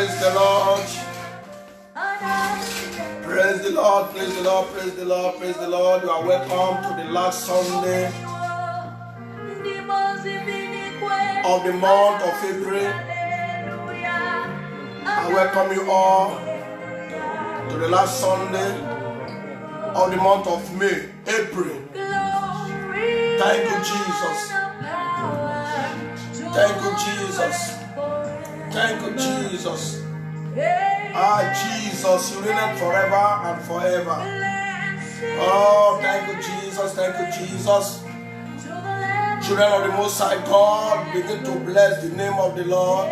Praise the Lord. Praise the Lord, praise the Lord, praise the Lord, praise the Lord. You are welcome to the last Sunday of the month of April. I welcome you all to the last Sunday of the month of May, April. Thank you, Jesus. Thank you, Jesus. Thank you, Jesus. Jesus, you reign forever and forever. Oh, thank you, Jesus. Thank you, Jesus. Children of the Most High God, begin to bless the name of the Lord.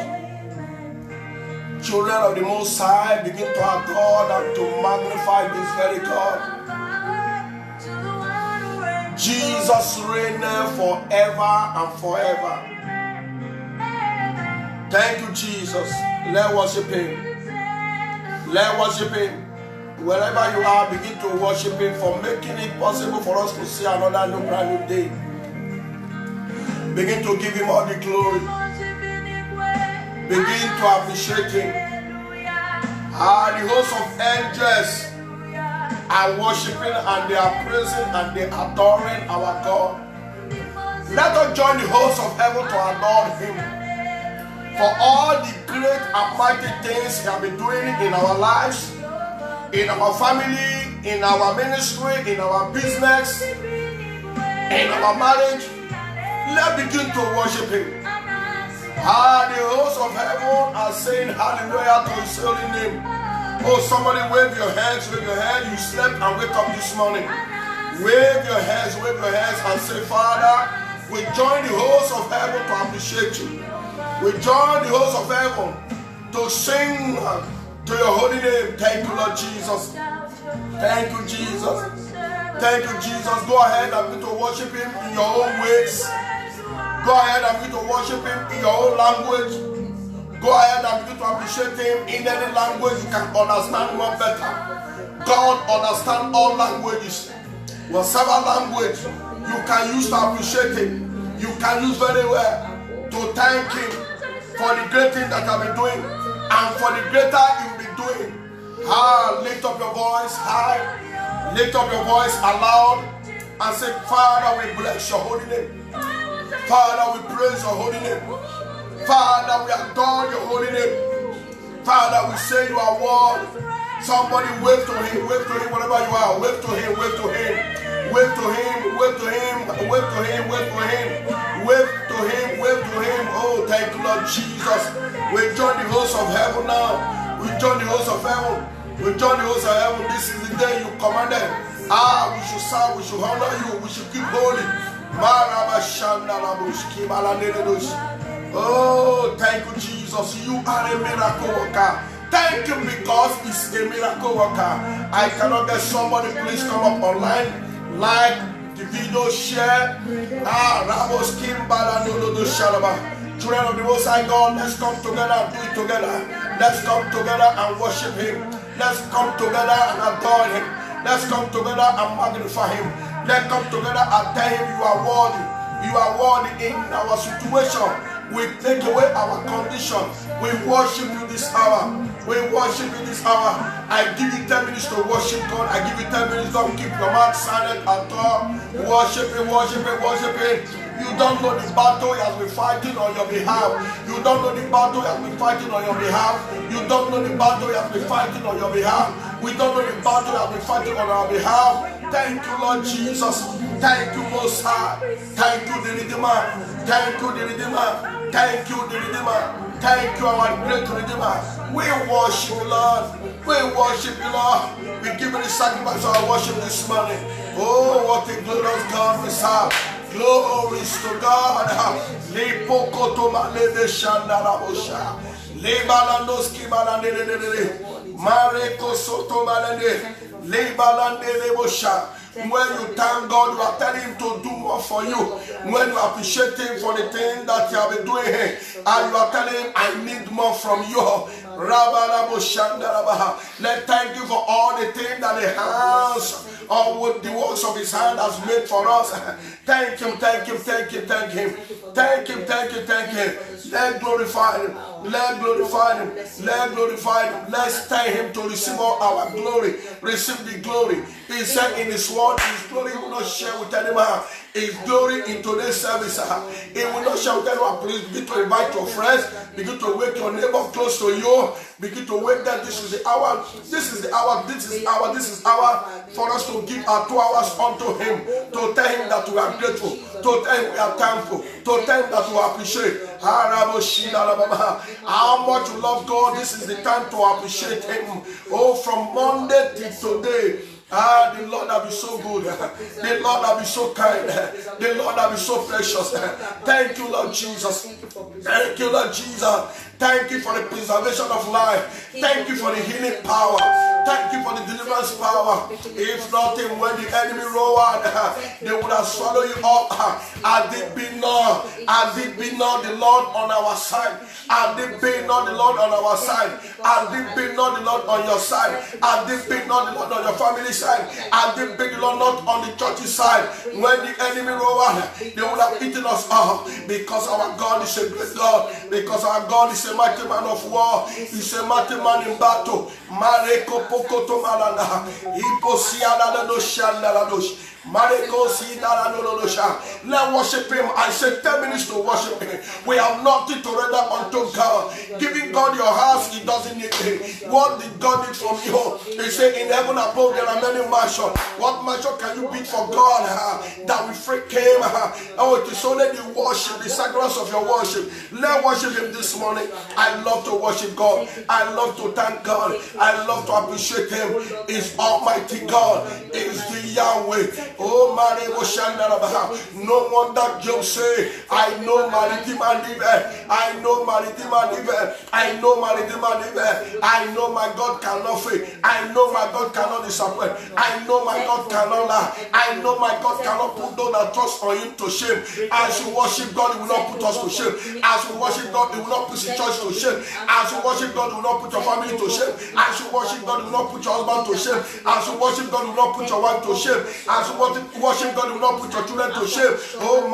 Children of the Most High, begin to adore and to magnify this very God. Jesus reigneth forever and forever. Thank you, Jesus. Let's worship Him. Let's worship Him. Wherever you are, begin to worship Him for making it possible for us to see another new brand new day. Begin to give Him all the glory. Begin to appreciate Him. The host of angels are worshiping and they are praising and they are adoring our God. Let us join the host of heaven to adore Him for all the great and mighty things He has been doing in our lives, in our family, in our ministry, in our business, in our marriage. Let's begin to worship Him. The hosts of heaven are saying hallelujah to His holy name. Oh, somebody wave your hands, wave your hand. You slept and wake up this morning. Wave your hands and say, Father, we join the hosts of heaven to appreciate you. We join the hosts of heaven to sing to your holy name. Thank you, Lord Jesus. Thank you, Jesus. Thank you, Jesus. Go ahead and begin to worship Him in your own ways. Go ahead and begin to worship Him in your own language. Go ahead and begin to appreciate Him in any language you can understand more better. God understands all languages. Whatever language you can use to appreciate Him, you can use very well to thank Him for the great thing that I've been doing and for the greater He will be doing. Lift up your voice high, lift up your voice aloud and say, Father, we bless your holy name. Father, we praise your holy name. Father, we adore your holy name. Father, we say you are worthy. Somebody wave to Him wherever you are. Wave to Him, wave to Him. Wave to Him, wave to Him, wave to Him, wave to Him, wave to Him, wave to Him. Oh, thank you, Lord Jesus. We join the host of heaven now. We join the host of heaven. We join the host of heaven. This is the day you commanded. We should serve, we should honor you, we should keep holy. Oh, thank you, Jesus. You are a miracle worker. Thank you because it's a miracle worker. I cannot get somebody, please come up online. Like the video, share. Children of the Most High God, let's come together and do it together. Let's come together and worship Him. Let's come together and adore Him. Let's come together and magnify Him. Let's come together and tell Him you are worthy. You are worthy in our situation. We take away our condition. We worship you this hour. We worship you this hour. I give you 10 minutes to worship God. I give you 10 minutes. Don't keep your mouth silent at all. Worship Him, worship Him, worship Him. You don't know the battle He has been fighting on your behalf. You don't know the battle He has been fighting on your behalf. You don't know the battle He has been fighting on your behalf. We don't know the battle He has been fighting on our behalf. Thank you, Lord Jesus. Thank you, Most High. Thank you, the Redeemer. Thank you, the Redeemer. Thank you, the Redeemer. Thank you, our great Redeemer. We worship you, Lord. We worship you, Lord. We give you the sacrifice of our worship this morning. Oh, what a glorious God we serve. Glory to God. Lepokotoma lebe shandarabosha. Lebalandoski balandele. Mareko soto balande. Lebalande lebosha. When you thank God, you are telling Him to do more for you. When you appreciate Him for the thing that you have been doing, and you are telling Him, I need more from you. Let's thank you for all the things that the hands or with the works of His hand has made for us. Thank Him, thank Him, thank Him, thank Him. Thank Him, thank Him, thank Him. Let's glorify Him. Let's glorify him. Let's glorify him. Let's thank him to receive all our glory. Receive the glory. He said in his word, his glory will not share with anyone. His glory in today's service. He will not share with anyone. Please begin to invite your friends. Begin to wake your neighbor close to you. Begin to wake them. This is the hour. This is the hour. This is hour. This is hour for us to give our 2 hours unto him. To tell him that we are grateful. To tell him we are thankful. To tell him that we appreciate. How much you love God. This is the time to appreciate him. Oh, from Monday till today. The Lord have been so good. The Lord have been so kind. The Lord have been so precious. Thank you, Lord Jesus. Thank you, Lord Jesus. Thank you for the preservation of life. Thank you for the healing power. Thank you for the deliverance power. If nothing, when the enemy roared, they would have swallowed you up. Had it been not the Lord on our side. Had it been not the Lord on our side. Had it been not the Lord on your side. Had it been not the Lord on your family side. Had it been the Lord not on the church's side. When the enemy roared, they would have eaten us up. Because our God is a great God. Because our God is a mighty man of war. He's a mighty man in battle. Mareko pokoto malana. Iposiana no shandaladosh. Let's worship him. I said 10 minutes to worship him. We have nothing to render unto God. Giving God your house, he doesn't need it. What did God need from you? He said in heaven above there are many mansions. What mansion can you build for God that we freak him? Oh, it is only the worship, the sacrifice of your worship. Let's worship him this morning. I love to worship God. I love to thank God. I love to appreciate him. He's Almighty God. He's the Yahweh. Oh, Maria Shandarabaha. No wonder Job say, I know my Redeemer liveth. I know my Redeemer liveth. I know my Redeemer liveth. I know my God cannot fail. I know my God cannot disappoint. I know my God cannot lie. I know my God cannot put those that trust on him to shame. As you worship God, he will not put us to shame. As you worship God, he will not put the church to shame. As you worship God, he will not put your family to shame. As you worship God, he will not put your husband to shame. As you worship God, he will not put your wife to shame. As you worship God, will not put your children to shame. Oh,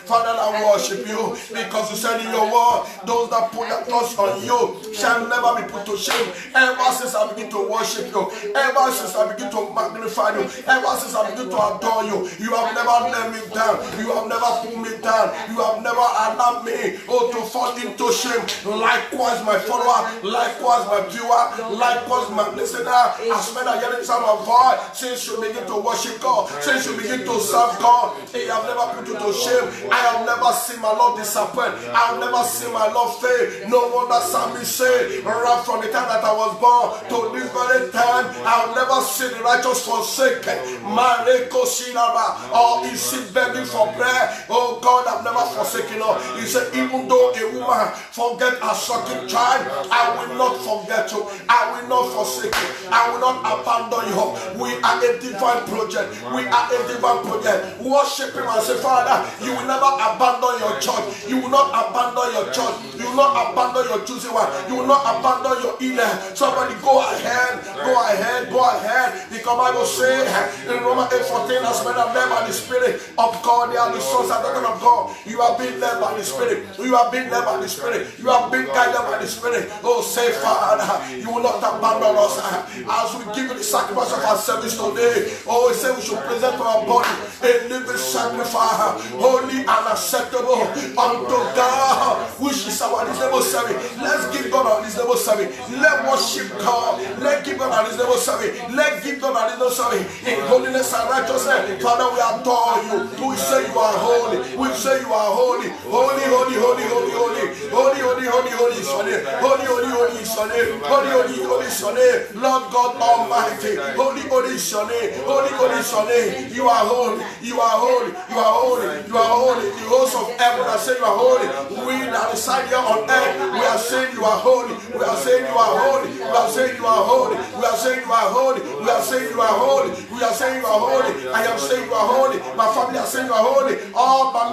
Father, I worship you because you said in your word, those that put their trust on you shall never be put to shame. Ever since I begin to worship you, ever since I begin to magnify you, ever since I begin to adore you, you have never let me down. You have never put me down. You have never allowed me, to fall into shame. Likewise, my follower, likewise, my viewer, likewise, my listener. As men are hearing some of voice, since you begin to worship God, since you begin to serve God, I have never put you to shame. I have never seen my Lord disappoint. I have never seen my Lord fail. No wonder Psalmist say, right from the time that I was born to this very time, I have never seen the righteous forsaken. Mareko Sinaba, or is he begging for prayer? Oh God, I've never forsaken her. He said, even though a woman forget a sucking child, I will not forget you. I will not forsake you. I will not abandon you. We are a divine project. We are a divine project. Worship him and say, Father, you will never abandon your church. You will not abandon your church. You will not abandon your choosing one. You will not abandon your inner. Somebody go ahead. Go ahead. Go ahead. Because Bible says in Romans 8:14, as men are led by the Spirit of God, they are the sons and daughters of God. You are being led by the Spirit. You are being led by the Spirit. You are being guided by the Spirit. Oh, say, Father, you will not abandon us. As we give you the sacrifice of our service today, oh, we say we should present our body a living sacrifice, holy and acceptable unto God, which is our reasonable service. Let's give God our reasonable service. Let's worship God. Let's give God our reasonable service. Let's give God our reasonable service in holiness and righteousness. Father, we adore you. We say you are holy. We say you are holy. Holy, holy, holy, holy, holy. Holy, holy, holy, holy is your name. Holy, holy, holy is your name. Holy, holy, holy is your name. Lord God Almighty. Holy, holy is your name. Holy, holy is your name. You are holy. You are holy. You are holy. You are holy. The host of heaven are saying you are holy. We that reside here on earth, we are saying you are holy. We are saying you are holy. We are saying you are holy. We are saying you are holy. We are saying you are holy. We are saying you are holy. I am saying you are holy. My family are saying you are holy. All my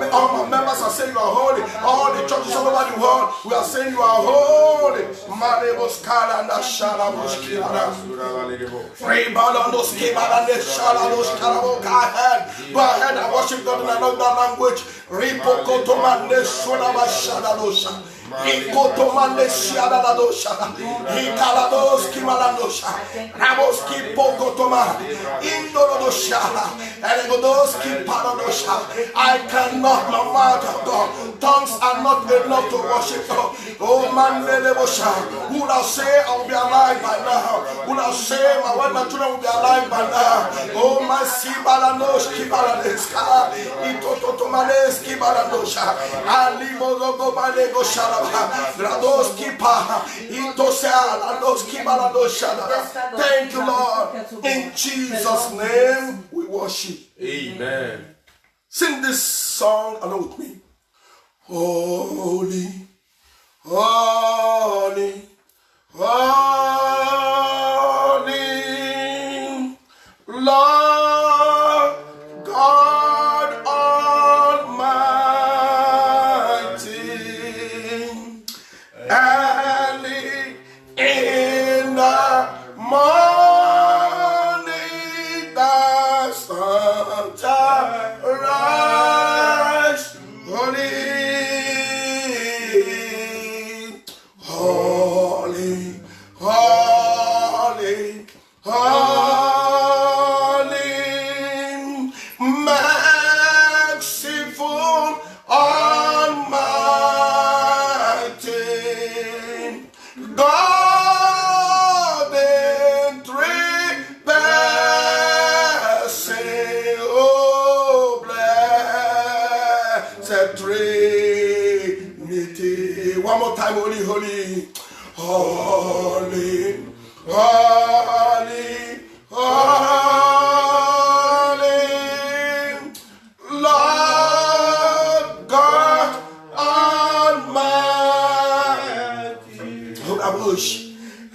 members are saying you are holy. All the churches all over the world, we are saying you are holy. Maribos Kalanda Shalabush Kilana. Go ahead and worship God in another language. Ripokotomande Shonabashadadosha. Ikotomande Shadadosha. Ikalados Kimalandosha. Raboski Pokotoma. Indodosha. Eregodoski Paradosha. I cannot, no matter God. Tongues are not enough to worship God. Oh man, who will say I will be alive by now? Who will say my wife and children will be alive by now? Oh my Sibalanos Kibaladeska. Itototomanes Kibaladosha. Alimogomanego Shalaba. Rados Kipa. Itosalados Kibaladosha. Thank you, Lord. In Jesus' name we worship. Amen. Sing this song along with me. Holy, holy, holy, Lord God Almighty, early in the morning the sun shall rise. Holy, holy, holy, holy, merciful, almighty, God in three persons, oh blessed Trinity. One more time, holy, holy, holy, holy, holy, Lord God Almighty.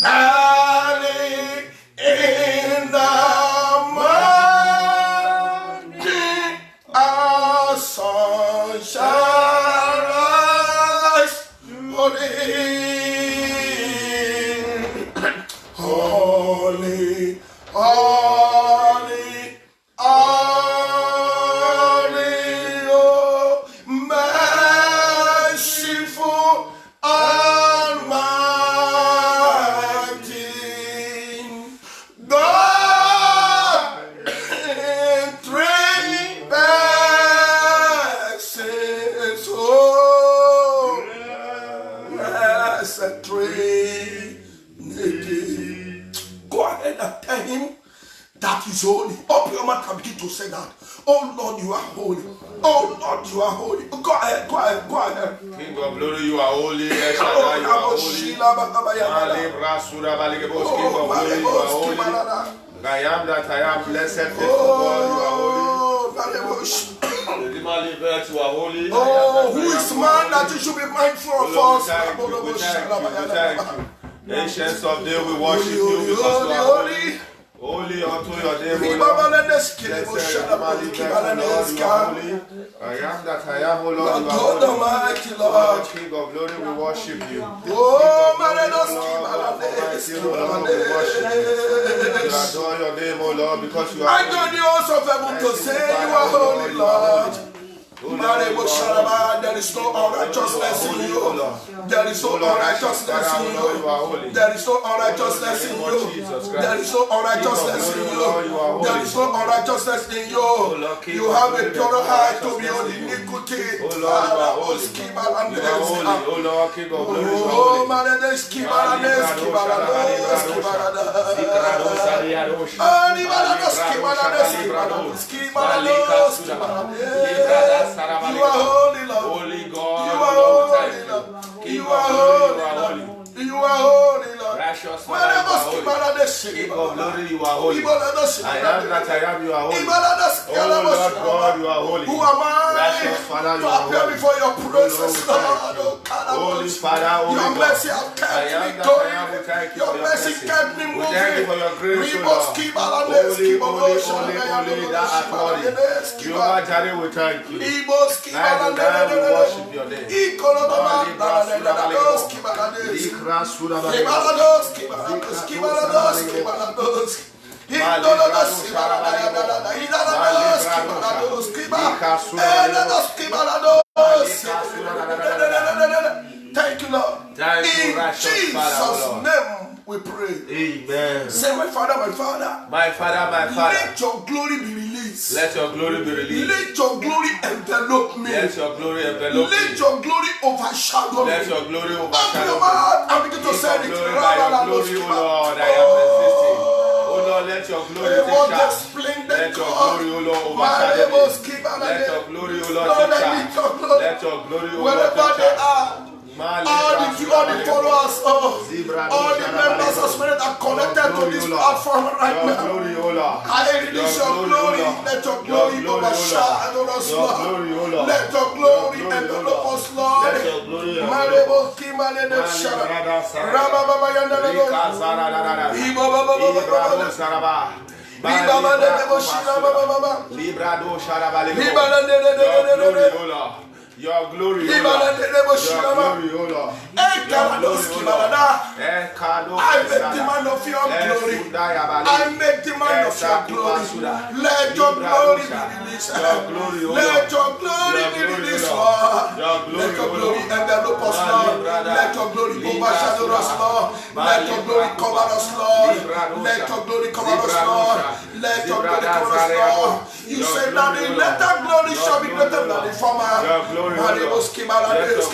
Early in the morning, our sun shall rise. Holy, holy, holy, holy, oh, merciful, almighty, God in three persons, oh, blessed Trinity. Go ahead and tell him that is holy. Open your mouth and begin to say that. Oh Lord, you are holy. Oh Lord, you are holy. Go ahead, go ahead, go ahead. King of glory, you are holy. El Shaddai, you are holy. Malibra Sura Baligabos, King of glory, you are holy. I am that I am, blessed, faithful God, you are holy. You are holy. Oh, who is man that you should be mindful of us? Thank you. Ancients of day, we worship you because you are holy. Holy unto your name, O Lord. Blessed be the Lord, you are holy. I am that I am, O Lord, you are holy. Lord, King of glory, we worship you. Oh, we worship you. We adore your name, O Lord, because you are I join the host of heaven to say you are holy, Lord. There is no unrighteousness in you. There is no unrighteousness in you. There is no unrighteousness in you. There is no unrighteousness in you. There is no unrighteousness in you. You have a pure heart to be on iniquity. Oh, you are holy, Lord. Holy God, you are holy, Lord. You are holy, Lord. You are holy, Lord. Precious Father, you are holy. King of glory, you are holy. I am that I am, you are holy. Oh Lord God, you are holy. Who am I Precious Father, you to are appear holy. before your presence, Lord? Holy Father, Holy your God. mercy has I kept am me that I going. am. We thank you Your for your mercy mercy. kept me We moving. thank you for your grace, O Lord. Holy, holy, holy, that authority. Jehovah Jireh, we thank you. Night and day we worship your name. Thank you, Lord. Thank you, In righteous Jesus' Father, Lord. name we pray. Amen. Say, my Father, my Father. My Father, my Father. Let your glory be released. Let your glory be released. Let your glory envelop me. Let your glory envelop me. Let your glory overshadow me. Let your glory Open overshadow your me. mouth and begin to say it. Glory by your glory, O Lord, I am resisting. Oh Lord, let your glory take charge. Let your glory, O Lord, overshadow me. Let your glory, O Lord, take charge. Let your glory, O Lord, wherever take they charge. are. All the followers, all the members of Spirit are connected to this platform right now. I release your glory. Let your glory overshadow us, Lord. Let your glory envelop us, Lord. Marebo Kimale de Shara. Rabba Baba Yanda de Ibo Baba Baba. Baba de Boshina Baba Baba. Librado Sharabale. Your glory, O Lord. Your glory, O Lord. I make demand of your glory. I make demand of your glory. Let your glory be released. Let your glory be released, Lord. Let your glory envelop us, Lord. Let your glory overshadow us, Lord. Let your glory cover us, Lord. Let your glory cover us, Lord. Let your glory cover us, Lord. You say that the latter glory shall be greater than the former. Let your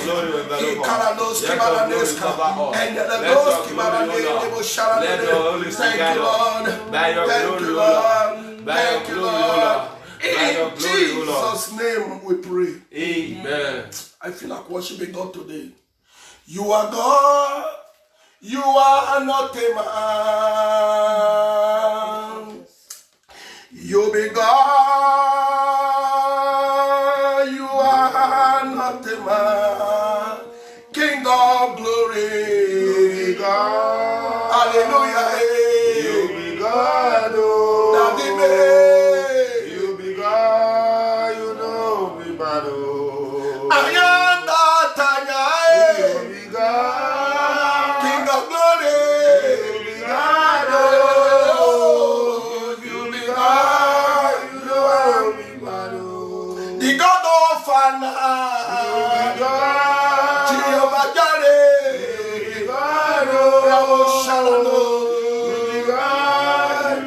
glory thank you, Lord. Thank you, Lord. Thank you, Lord. In Jesus' name we pray. Amen. I feel like worshiping God today. You are God. You are not a man. You be God. You are not a man. King of glory. You be God. Hallelujah. You be God. Daddy, you be God. You know me, Mado. I am that I You be God. King of glory. You be God. You be God. You know me, Mado. The God of Anna. Jehovah Jireh. You be God. Bravo Shalano. You be God.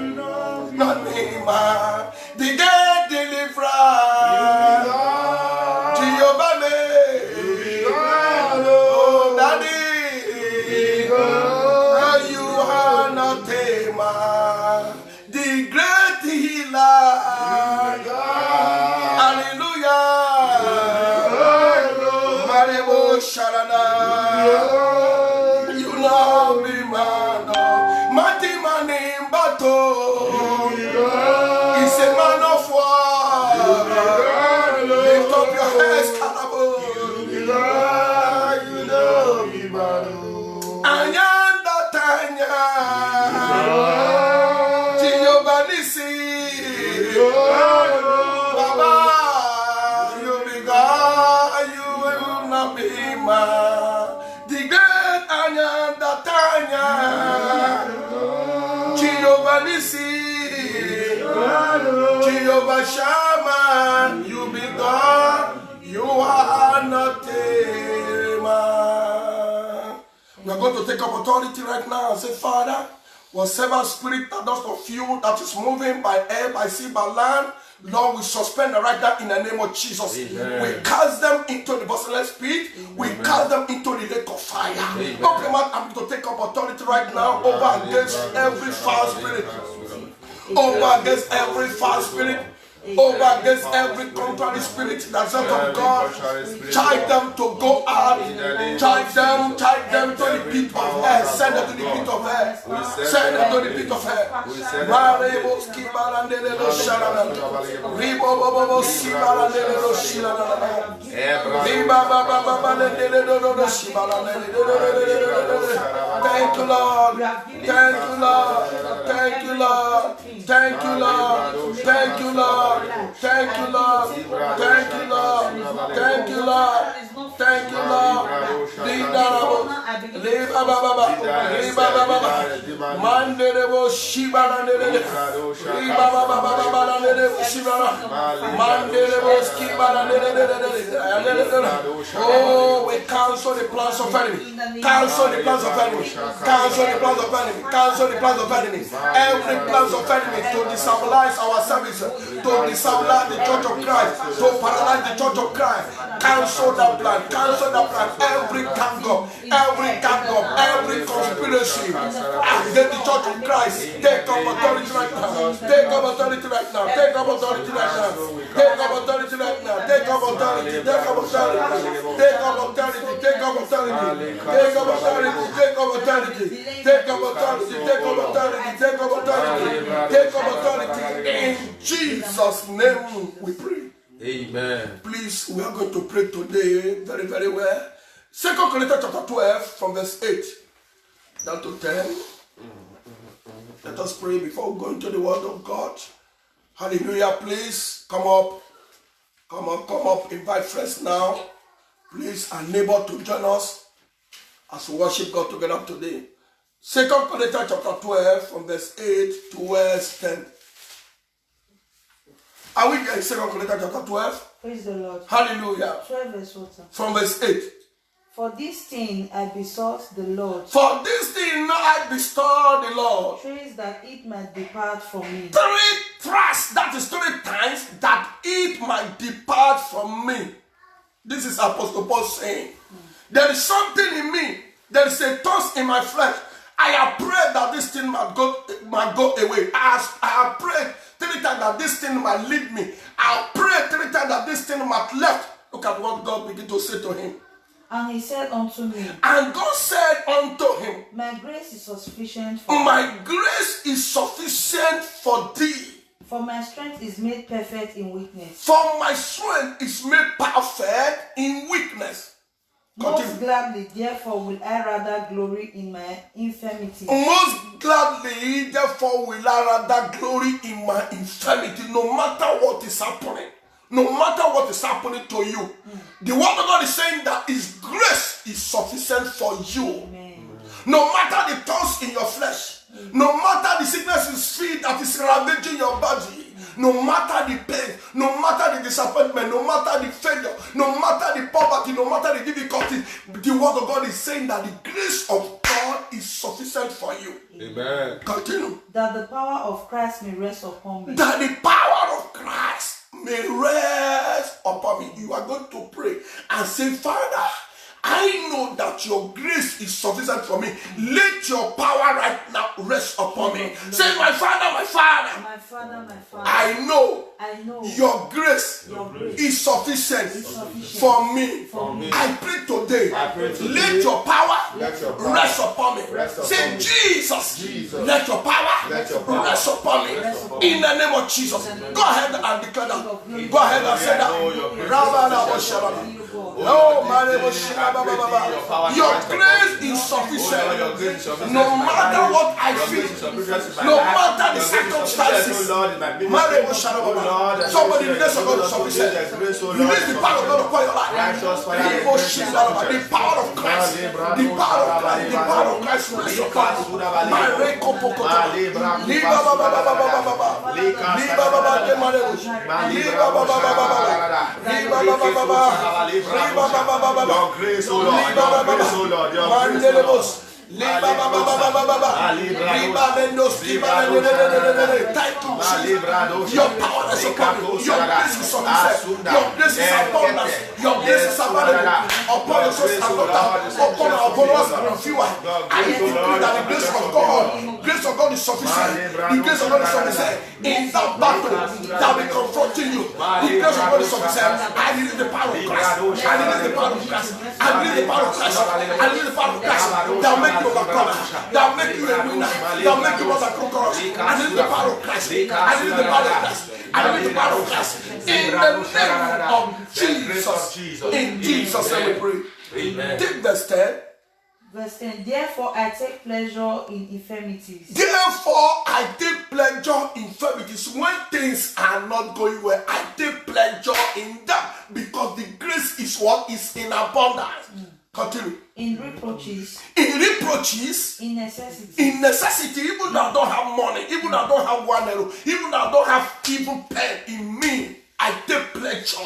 Not me, man. The great deliverer. Jehovah me. Oh, Daddy. You are not a man. The great healer. Hallelujah. Marebo Sharana. You love me, man. Mighty man in battle. He's a man of war. Lift up your heads, Calabo. You know me, Mado. I am that Jehovah Nissi. Baba, you be God, you will not be man. The great I am that Jehovah Nissi. Jehovah Shammah, you be God, you are not a man. We are going to take up authority right now and say, Father, whatever spirit that does not feel that is moving by air, by sea, by land, Lord, we suspend them right now in the name of Jesus. Amen. We cast them into the bottomless pit. We cast them into the lake of fire. Amen. Okay, man, I'm going to take up authority right now over against every foul spirit. Over against every foul spirit. over against every contrary spirit that's not of God. Chide them to go out. Chide them to the pit of hell. Send them to the pit of hell. Send them to the pit of hell. Thank you, Lord. Thank you, Lord. Thank you, Lord. Thank you, Lord. Thank you, Lord. Thank you, Lord. Thank you, Lord. Thank you, Lord. Thank you, Lord. Liba baba. Liba baba. Mandelebo shiba ndelele. Liba baba ndelebo shiba. Mandelebo skiba ndelele. Oh, we cancel the plans of enemy. Cancel the plans of enemy. Cancel the plans of enemy. Cancel the plans of enemy. Every plans of enemy to destabilize our service, to destabilize the Church of Christ, to paralyze the Church of Christ. Cancel that plan. Cancel that plan. Every gang up, every conspiracy against the Church of Christ. Take up authority right now. Take up authority right now. Take up authority right now. Take up authority right now. Take up authority. Take up authority. Take up authority. Take up authority. Take up authority. Take up authority. Take up authority. Take up authority. Take up authority. Take up authority. In Jesus' name we pray. Amen. Please, we are going to pray today very, very well. 2 Corinthians chapter 12 from verse 8 down to 10. Let us pray before we go into the word of God. Hallelujah. Please come up. Come up, come up. Invite friends now. Please, our neighbor to join us as we worship God together today. 2 Corinthians chapter 12 from verse 8 to verse 10. Are we in 2 Corinthians chapter 12? Praise the Lord. Hallelujah. 12 verse 8. From verse 8. For this thing I besought the Lord. For this thing I besought the Lord. Praise that it might depart from me. 3 thrusts, that is 3 times, that it might depart from me. This is Apostle Paul saying, there is something in me, there is a thought in my flesh. I have prayed that this thing might go away. I have prayed 3 times that this thing might leave me. I have prayed 3 times that this thing might left. Look at what God began to say to him. And he said unto me, and God said unto him, my grace is sufficient for my grace is sufficient for thee. For my strength is made perfect in weakness. For my strength is made perfect in weakness. Most gladly, therefore, will I rather glory in my infirmity. Most gladly, therefore, will I rather glory in my infirmity, no matter what is happening. No matter what is happening to you. The word of God is saying that His grace is sufficient for you. Amen. No matter the thorns in your flesh, no matter the sickness is feet that is ravaging your body, no matter the pain, no matter the disappointment, no matter the failure, no matter the poverty, no matter the difficulty, the word of God is saying that the grace of God is sufficient for you. Amen. Continue. That the power of Christ may rest upon me. That the power of Christ may rest upon me. You are going to pray and say, Father, I know that your grace is sufficient for me. Let your power right now rest upon me. Say, my Father, my Father. My Father, my Father. I know your grace grace is sufficient for me. I pray today. Let your power rest upon me. Say, Jesus, let your power rest upon me. In the name of Jesus. Go ahead and declare that. Go ahead and say that. Oh, my name is your grace is sufficient. No matter what I feel, no matter the circumstances. Somebody release the God is sufficient. Release the power of God upon your life. The power of Christ. The power of Christ. The power of Christ rest upon you. My Your grace, O Lord, your grace, O Lord, your grace, O Lord. Your power is upon you. Your grace is sufficient. Your grace is abundant. Your grace is available upon your sons and daughters, upon our followers and our viewers. I decree that the grace of God is sufficient. The grace of God is sufficient in that battle that will be confronting you. The grace of God is sufficient. I need the power of Christ. I need the power of Christ. I need the power of Christ. I need the power of Christ that will make you overcomer, that will make you a winner, that will make you more than conquerors. I need the power of Christ. I need the power of Christ. I need the power of Christ. In the name of Jesus. In Jesus' name we pray. Amen. Take the step. Verse 10. Therefore I take pleasure in infirmities. Therefore, I take pleasure in infirmities. When things are not going well, I take pleasure in them because the grace is what is in abundance. Continue. In reproaches. In reproaches. In necessity. In necessity, even though I don't have money, even though I don't have 1 euro, even though I don't have even pen in me, I take pleasure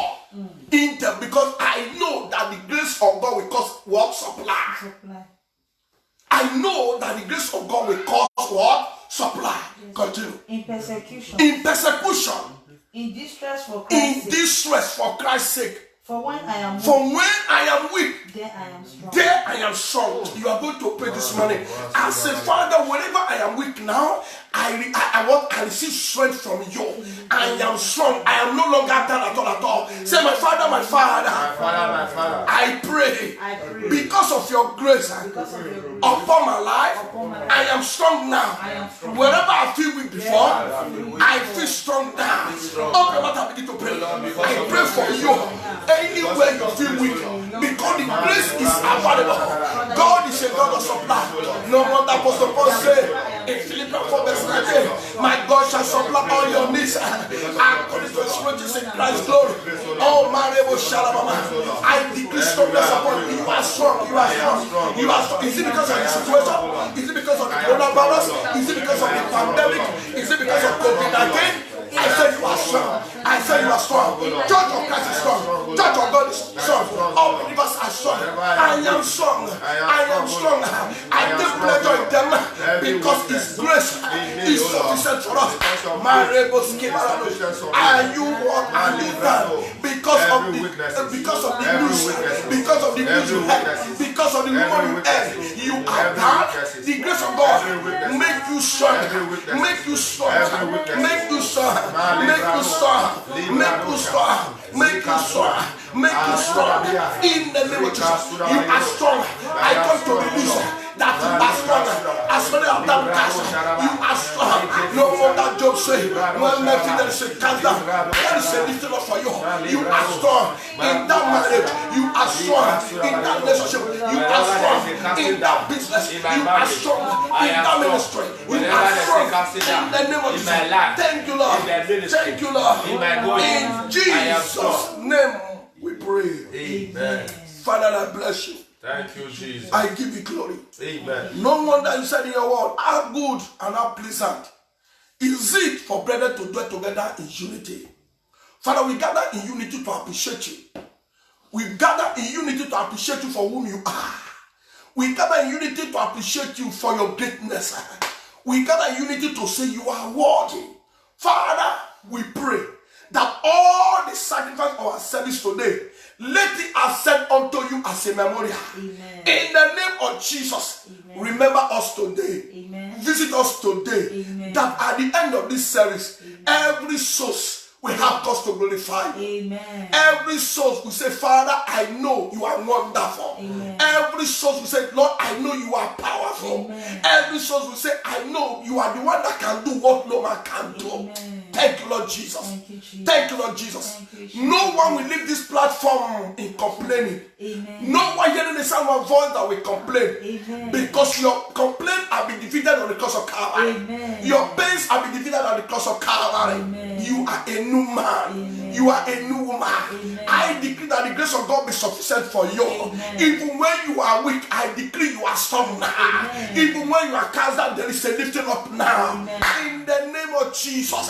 in them because I know that the grace of God will cause what? Supply. I know that the grace of God will cause what? Supply. Yes. Continue. In persecution. In persecution. In distress for Christ's sake. In distress for Christ's sake. For when I am weak. For when I am weak. There I am strong. There I am strong. You are going to pray this morning. I say, Father, whenever I am weak now, I receive strength from you. I am strong. I am no longer down at all. Say, my Father, I pray because of your grace upon my life, I am strong now. Wherever I feel weak before, I feel strong now. Open your mouth and begin to pray. I pray for you. Anywhere you feel weak, because the grace is available. God is a God of supply. No wonder Apostle Paul said in Philippians 4 verse 19, my God shall supply all your needs according to his riches in Christ's glory. Oh, Marebo Shalamama, I decree strongness upon you. You are strong. You are strong. You are strong. Is it because of the situation? Is it because of the coronavirus? Is it because of the pandemic? Is it because of COVID-19? I said you are strong. I said you are strong. Church of Christ is strong. Church of God is strong. All believers are strong. I am strong. I am strong. I take pleasure in them because His grace is sufficient for us. Are you what? Are you done? Because of the news, because of the news you had, because of the woman you had, you are done. The grace of God make you strong. Make you strong. Make you strong. Make you strong. Make you strong. Make you strong. Make you strong. In the name of Jesus, you are strong. I come to release that you are strong. As many of them cast, you are strong. No wonder Job said, when there is a cast down, there is a lifting up for you. You are strong. In that marriage, you are strong. In that relationship, you are strong. In that business, you are strong. In that ministry, you are strong. In the name of Jesus, thank you, Lord. Thank you, Lord. In Jesus' name we pray. Amen. Father, I bless you. Thank you, Jesus. I give you glory. Amen. No wonder you said in your word, how good and how pleasant is it for brethren to dwell together in unity. Father, we gather in unity to appreciate you. We gather in unity to appreciate you for whom you are. We gather in unity to appreciate you for your greatness. We gather in unity to say you are worthy. Father, we pray that all the sacrifice of our service today, let it ascend unto you as a memorial. Amen. In the name of Jesus, amen. Remember us today. Amen. Visit us today. Amen. That at the end of this service, amen. Every soul will have cause to glorify you. Amen. Every soul will say, Father, I know you are wonderful. Amen. Every soul will say, Lord, I know you are powerful. Amen. Every soul will say, I know you are the one that can do what no man can do. Amen. Thank you, Lord Jesus. Thank you, Jesus. Thank you, Lord Jesus. Thank you, Jesus. No one will leave this platform in complaining. Amen. No one hearing the sound of my voice that will complain. Amen. Because your complaint have been defeated on the cross of Calvary. Amen. Your pains have been defeated on the cross of Calvary. Amen. You are a new man. Amen. You are a new woman. Amen. I decree that the grace of God be sufficient for you. Amen. Even when you are weak, I decree you are strong now. Amen. Even when you are cast down, there is a lifting up now. Amen. In the name of of Jesus,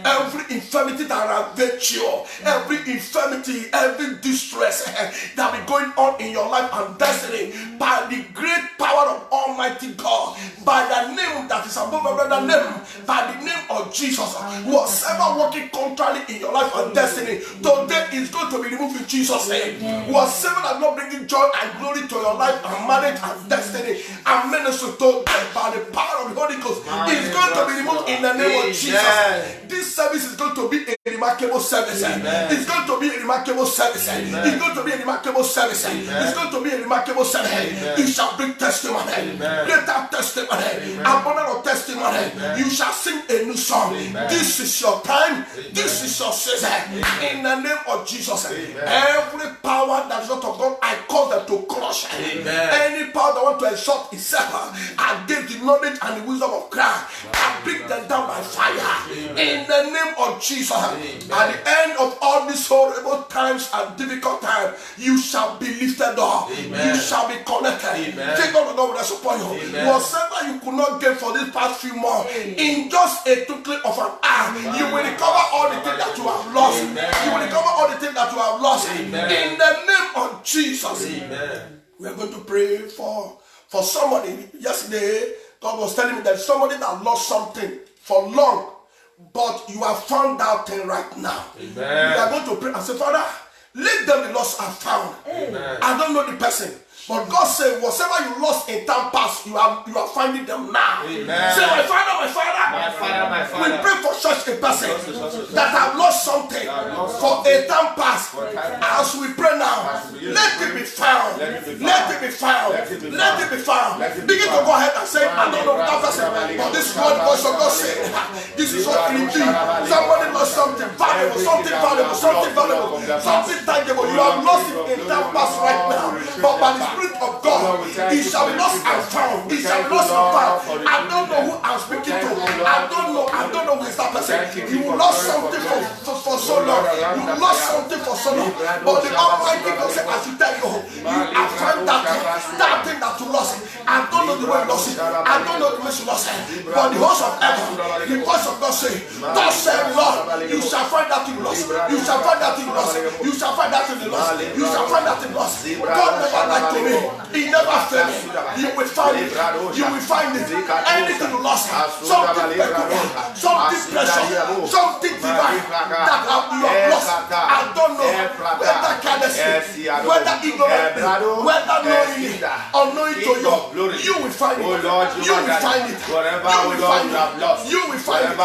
every infirmity that ravaged you, every infirmity, every distress that be going on in your life and destiny, by the great power of Almighty God, by the name that is above every other name, by the name of Jesus, whatever working contrary in your life and destiny, today is going to be removed in Jesus' name. Whatever that not bringing joy and glory to your life and marriage and destiny and ministry today, by the power of the Holy Ghost, is going to be removed in the name of Jesus. This service is going to be a remarkable service. It's going to be a remarkable service. It's going to be a remarkable service. It's going to be a remarkable service. You shall bring testimony, greater testimony, abundant testimony. You shall sing a new song. This is your time. This is your season. In the name of Jesus, every power that is not of God, I call them to crush. Any power that want to exalt itself against the knowledge and the wisdom of Christ, I bring them down by fire. In the name of Jesus, at the end of all these horrible times and difficult times, you shall be lifted up. You shall be connected. Take on the God with us upon you. Whatever you could not get for this past few months, in just a twinkling of an eye, you will recover all the things that you have lost. You will recover all the things that you have lost. In the name of Jesus. We are going to pray for somebody. Yesterday, God was telling me that somebody that lost something for long, but you have found that thing right now. We are going to pray and say, Father, let them be lost and found. I don't know the person, but God said, whatever you lost in time past, you are finding them now. Say, my Father, we pray for such a person that have lost something for a time past. As we pray now, let it be found. Let it be found. Let it be found. Begin to go ahead and say, I don't know that person, but this is what the voice of God said. This is what it is. Somebody lost something valuable, something tangible. You have lost it in time past right now, but by the Spirit of God, it shall be lost and found. It shall be lost and found. I don't know who I'm speaking to. I don't know who is that person. You lost something for so long. You lost something for so long. But the Almighty God said, as you tell you have found that thing that you lost. I don't know the way you lost it. I don't know the way you lost it. But the host of heaven, the voice of God say, thus said Lord, you shall find that thing lost. You shall find that thing lost. You shall find that thing lost. You shall find that thing lost. God never lied to me. He never failed me. You will find it. You will find it. Anything you lost, something peculiar, something precious, something divine that you have lost. I don't know whether carelessly, whether ignorantly, whether knowingly or knowing to you will find it. You will find it. You will find it. You will find it.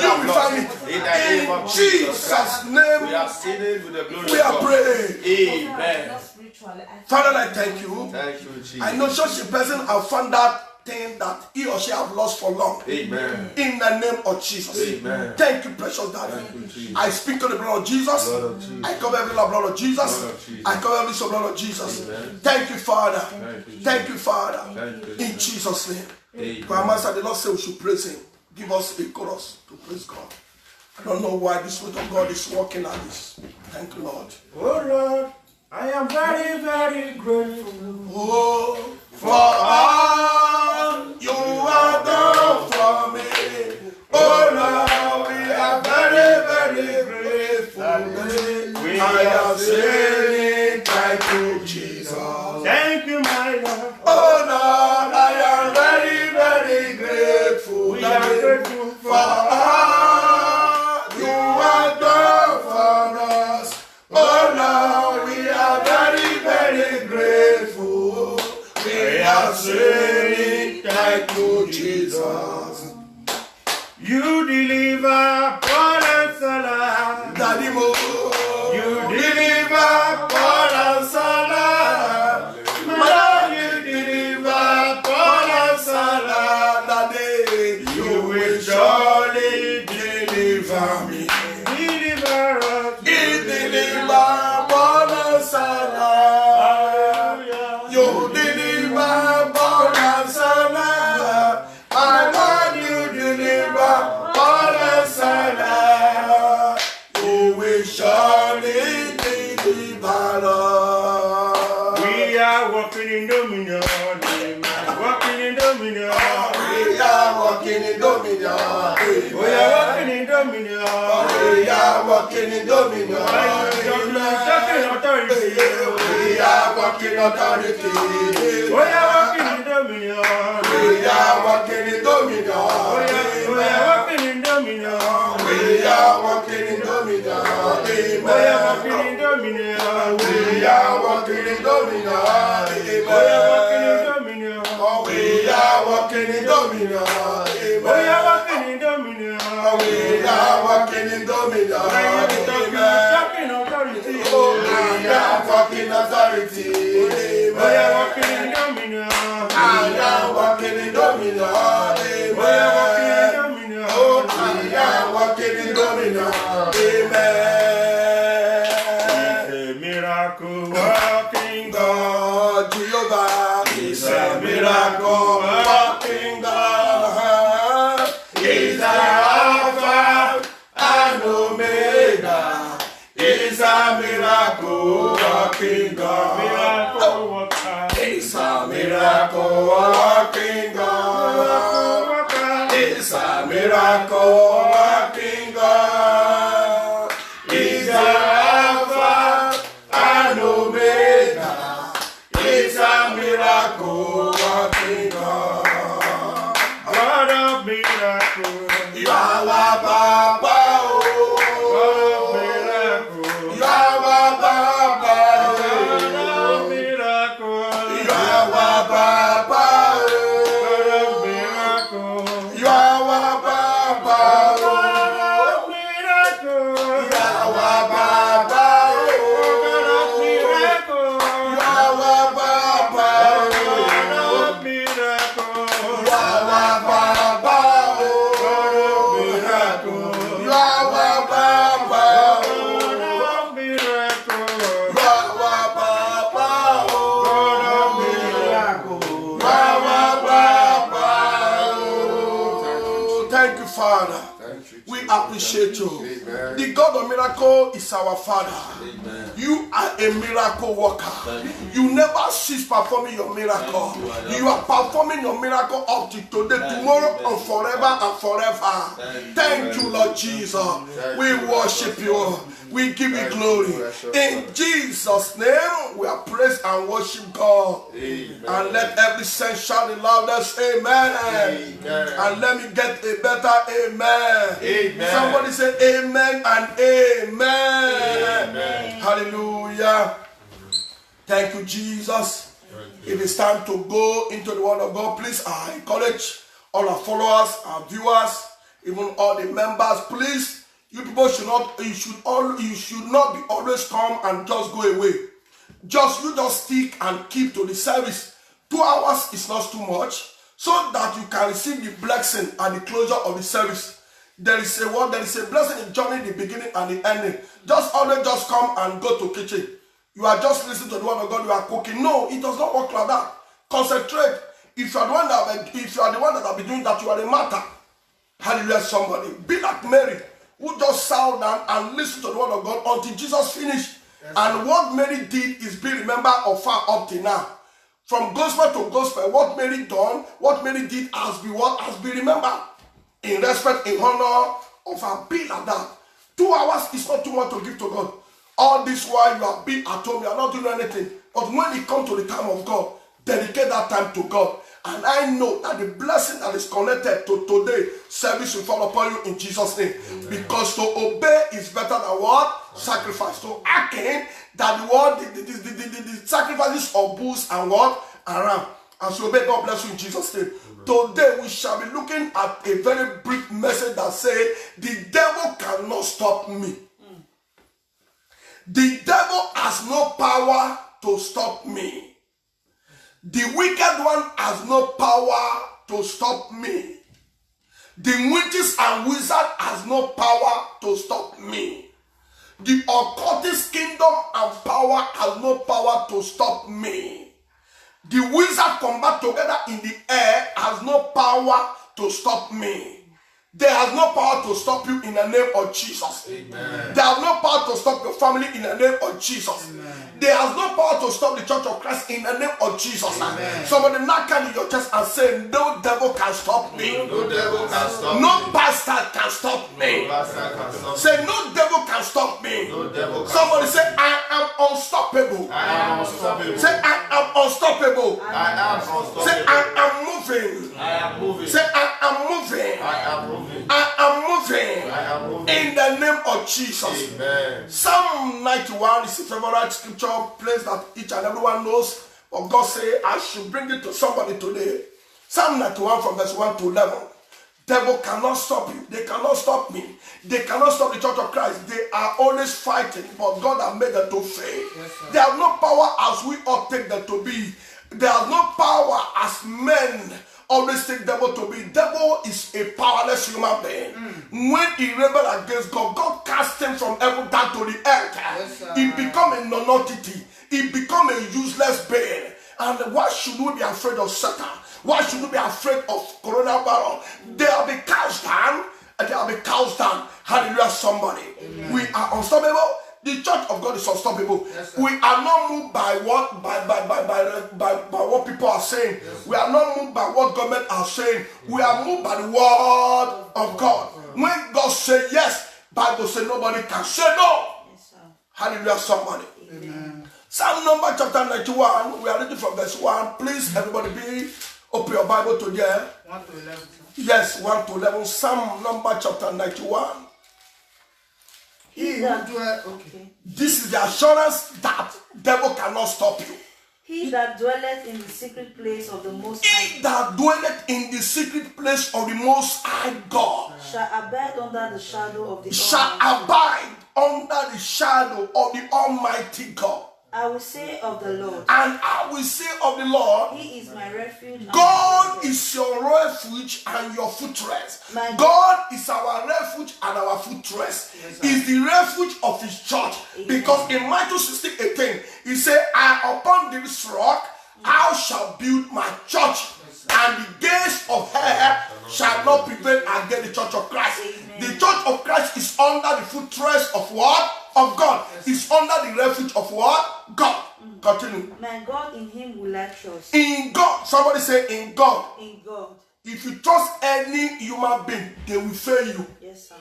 You will find it. In Jesus' name, we are praying. Amen. Father, I thank you. Thank you, Jesus. I know such a person have found that thing that he or she have lost for long. Amen. In the name of Jesus. Amen. Thank you, precious Daddy. Thank you, Jesus. I speak to the blood of Jesus. Blood of Jesus. I cover every blood of Jesus. Blood of Jesus. I cover every blood of Jesus. Amen. Thank you, Father. Thank you, Thank you, Father. Thank you, In Jesus' name. Amen. For our master, the Lord said we should praise him. Give us a chorus to praise God. I don't know why the Spirit of God is working at this. Thank you, Lord. Oh Lord, I am very, very grateful. Oh, for all you have done for me. Oh Lord, we are very, very grateful. I am saying thank you, Jesus. Thank you, my Lord. Oh Lord, I am very, very grateful. We are grateful for all you have done for us. Oh Lord, we are very, very grateful. We are saying thank you, Jesus. You deliver Paul and Salah. Daddy Mo, You deliver Paul and Salah. Mother, you deliver Paul and Salah. Daddy, you will surely deliver me. Deliver us. You deliver Paul and Salah. You deliver Paul and Salah. I want you deliver Paul and Salah. You will surely deliver us. We are walking in dominion. Walking in dominion. We are walking in dominion. We are walking dominion. We are walking in dominion. Talking authority. We are walking authority. We are walking in dominion. We are walking in dominion. We are walking in dominion. We are walking in dominion. We are walking in dominion. We are walking in dominion. We are walking in dominion. We are walking in dominion. We are walking in dominion. We are walking in dominion. Talking authority. I am walking authority. We are walking in dominion. I am walking in dominion. We are walking in dominion. I am walking in dominion. Amen. A miracle working God. God, Jehovah is a miracle working God. He's the Alpha and Omega. He's a miracle working God. Miracle worker. He's a miracle working God. He's a miracle working God. He's the Alpha and Omega. He's a miracle working God. God of miracle. You are our Baba, God of oh. miracle. You are our Baba, God oh. of miracle. You are our Baba, God of oh. miracle. You are our Baba, God oh. of miracle. You are our Baba, God of oh. miracle. You are our Baba, God oh. of miracle. You are our Baba, oh. Miracle. You are our Baba, oh. God of miracle. You are our Baba, oh. You are our Baba, oh. Thank you, Father. We appreciate you. The God of miracle is our Father. You are a miracle worker. You never cease performing your miracle. You are performing your miracle up to today, tomorrow, and forever and forever. Thank you, Lord Jesus. We worship you. We give you glory. In Jesus' name, we are praised and worship God. And let every sense shout the loudest, amen. And let me get a better amen. Somebody say amen and amen. Hallelujah. Thank you, Jesus. It is time to go into the word of God. Please, I encourage all our followers, our viewers, even all the members, please, you people should not be always come and just go away. Just stick and keep to the service. 2 hours is not too much, so that you can receive the blessing at the closure of the service. There is a blessing in joining the beginning and the ending. Just come and go to kitchen. You are just listening to the word of God, you are cooking. No, it does not work like that. Concentrate. If you are the one that have been doing that, you are a martyr. Hallelujah, somebody. Be like Mary, who just sat down and listened to the word of God until Jesus finished. Yes, and what Mary did is be remembered of her up till now. From gospel to gospel, what Mary done, what Mary did has been remembered. In respect, in honor of her. Be like that. 2 hours is not too much to give to God. All this while you are being at home, you are not doing anything. But when it comes to the time of God, dedicate that time to God. And I know that the blessing that is connected to today's service will fall upon you in Jesus' name. Amen. Because to obey is better than what? Sacrifice. So I can that the sacrifices of bulls and what? And ram. And so obey, God bless you in Jesus' name. Amen. Today we shall be looking at a very brief message that says, the devil cannot stop me. The devil has no power to stop me. The wicked one has no power to stop me. The witches and wizard has no power to stop me. The occultist kingdom and power has no power to stop me. The wizard combat together in the air has no power to stop me. They have no power to stop you in the name of Jesus. Amen. They have no power to stop your family in the name of Jesus. They have no power to stop the church of Christ in the name of Jesus. Somebody knock on your chest and say, no devil can stop me. No devil can stop me. No bastard can stop me. No bastard can stop me. Say, no devil can stop me. No devil can Somebody stop say, I am unstoppable. I am unstoppable. Say, I am unstoppable. I am unstoppable. Say, I am moving. I am moving. Say, I am moving. I am moving. I am moving. I am moving. In the name of Jesus. Amen. Psalm 91 is a favorite scripture place that each and everyone knows. But God say, I should bring it to somebody today. Psalm 91 from verse 1 to 11. Devil cannot stop you. They cannot stop me. They cannot stop the church of Christ. They are always fighting, but God has made them to fail. Yes, they have no power as we all take them to be. They have no power as men always take devil to be. Devil is a powerless human being. When he rebelled against God, God cast him from heaven down to the earth. Yes, he become a non-entity. He become a useless being. And why should we be afraid of Satan? Why should we be afraid of coronavirus? They will be cast down, and they will be cast down. Hallelujah, somebody. Amen. We are unstoppable. The church of God is unstoppable. Yes, we are not moved by what by what people are saying. Yes, we are not moved by what government are saying. We are moved by the word of God. When God says yes, Bible says nobody can say no. Yes, hallelujah, somebody. Amen. Psalm number chapter 91. We are reading from verse 1. Please, everybody, open your Bible to there. 1 to 11. Yes, 1 to 11. Psalm number chapter 91. This is the assurance that devil cannot stop you. He that dwelleth in the secret place of the Most High, He that dwelleth in the secret place of the Most High God shall abide under the shadow of the shall Almighty. abide under the shadow of the Almighty God. I will say of the Lord, And I will say of the Lord, He is my refuge. and God my is your refuge and your fortress. My God is our refuge and our fortress. Yes, Is the refuge of His church. Amen. Because in Matthew 16:18, He said, upon this rock I shall build my church, and the gates of hell shall not prevail against the church of Christ. Amen. The church of Christ is under the fortress of what? Of God. Is under the refuge of what? God. Continue. My God, in Him will I trust. In God. Somebody say in God. In God. If you trust any human being, they will fail you. Yes, sir.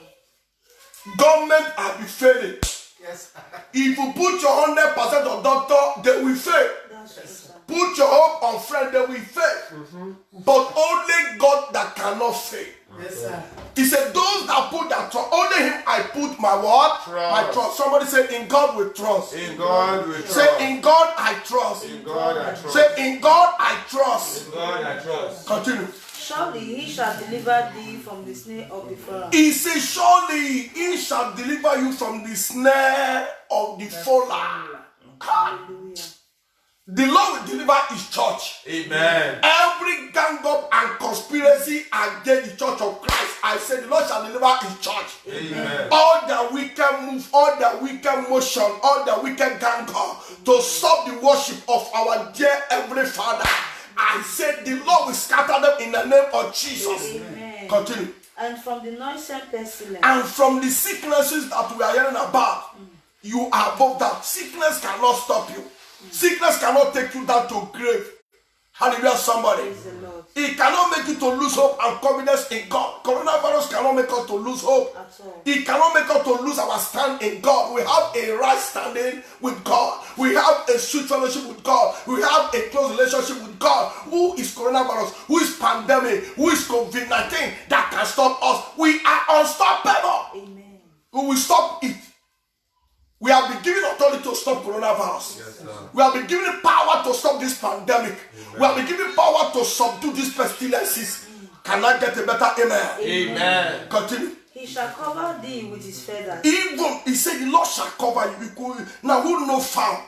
Government will be failing. Yes. If you put your 100% on doctor, they will fail. That's true, sir. Put your hope on friend, they will fail. But only God that cannot fail. Yes, sir. He said, those that put their trust, only Him I put my what? Trust. My trust. Somebody say, in God we trust. In God we trust. Say, in God I trust. In God I trust. Say, in God I trust. In God I trust. Continue. Surely He shall deliver thee from the snare of the fowler. He says, surely He shall deliver you from the snare of the fowler. Hallelujah. The Lord will deliver His church. Amen. Every gang up and conspiracy against the church of Christ, I said the Lord shall deliver His church. Amen. All the wicked move, all the wicked motion, all the wicked gang up to stop the worship of our dear Heavenly Father, I said the Lord will scatter them in the name of Jesus. Amen. Continue. And from the noisome pestilence. And from the sicknesses that we are hearing about, you are above that. Sickness cannot stop you. Sickness cannot take you down to grave. Hallelujah, somebody. Praise the Lord. It cannot make you to lose hope and confidence in God. Coronavirus cannot make us to lose hope. At all. It cannot make us to lose our stand in God. We have a right standing with God. We have a sweet fellowship with God. We have a close relationship with God. Who is coronavirus? Who is pandemic? Who is COVID-19 that can stop us? We are unstoppable. Amen. We will stop it. We have been given authority to stop coronavirus. Yes, sir. We have been given power to stop this pandemic. We have been given power to subdue these pestilences. Can I get a better amen? Amen. Continue. He shall cover thee with His feathers. Even He said the Lord shall cover you. Now who know fowl?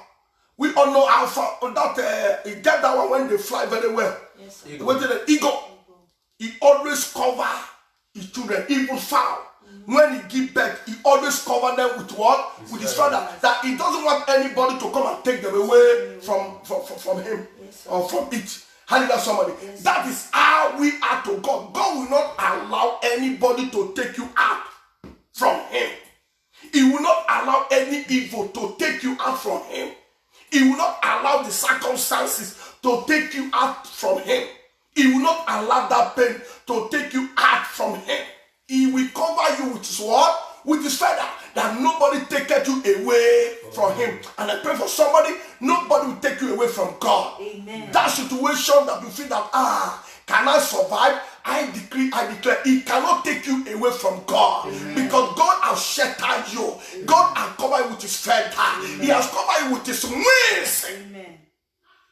We all know how fowl that he get that one when they fly very well. Yes, sir. What did the eagle? He always cover his children, even fowl. When he give birth, he always cover them with what? With his father. That he doesn't want anybody to come and take them away from him or from it. Hallelujah, somebody. Yes. That is how we are to God. God will not allow anybody to take you out from him. He will not allow any evil to take you out from him. He will not allow the circumstances to take you out from him. He will not allow that pain to take you out from him. He will cover you with his what? With his feather, that nobody taketh you away from him. And I pray for somebody, nobody will take you away from God. Amen. That situation that you feel that, can I survive? I decree, I declare, he cannot take you away from God. Amen. Because God has sheltered you. Amen. God has covered you with his feather. Amen. He has covered you with his wings. Amen.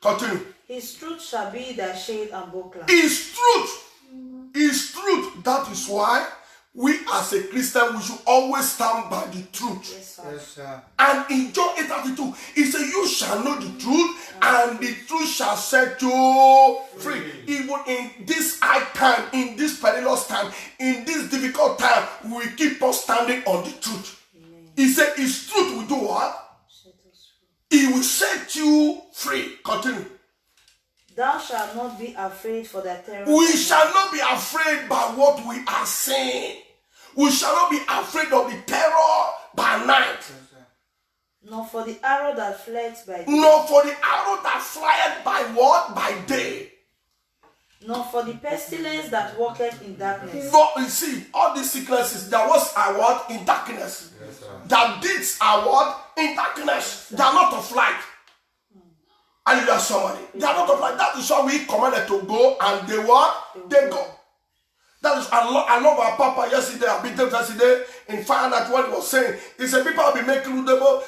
Continue. His truth shall be thy shade and buckler. His truth. His truth. That is why we as a Christian, we should always stand by the truth. Yes, sir. Yes, sir. And in John 8:32, he said, you shall know the truth, and the truth shall set you free. Even in this high time, in this perilous time, in this difficult time, we keep on standing on the truth. Amen. He said, his truth will do what? Set us free. He will set you free. Continue. Thou shalt not be afraid for thy terror. We shall not be afraid by what we are saying. We shall not be afraid of the terror by night. Nor for the arrow that flieth by day. Nor for the arrow that flieth by what? By day. Nor for the pestilence that walketh in darkness. But you see, all these sicknesses, that was our what? In darkness. Yes, sir. That deeds are what? In darkness. They are not of light. And you are somebody. They are not of light. That is why we commanded to go, and they what? They go. That is, I love our Papa yesterday. I've been there yesterday in fire that what he was saying. He said people have been making gullible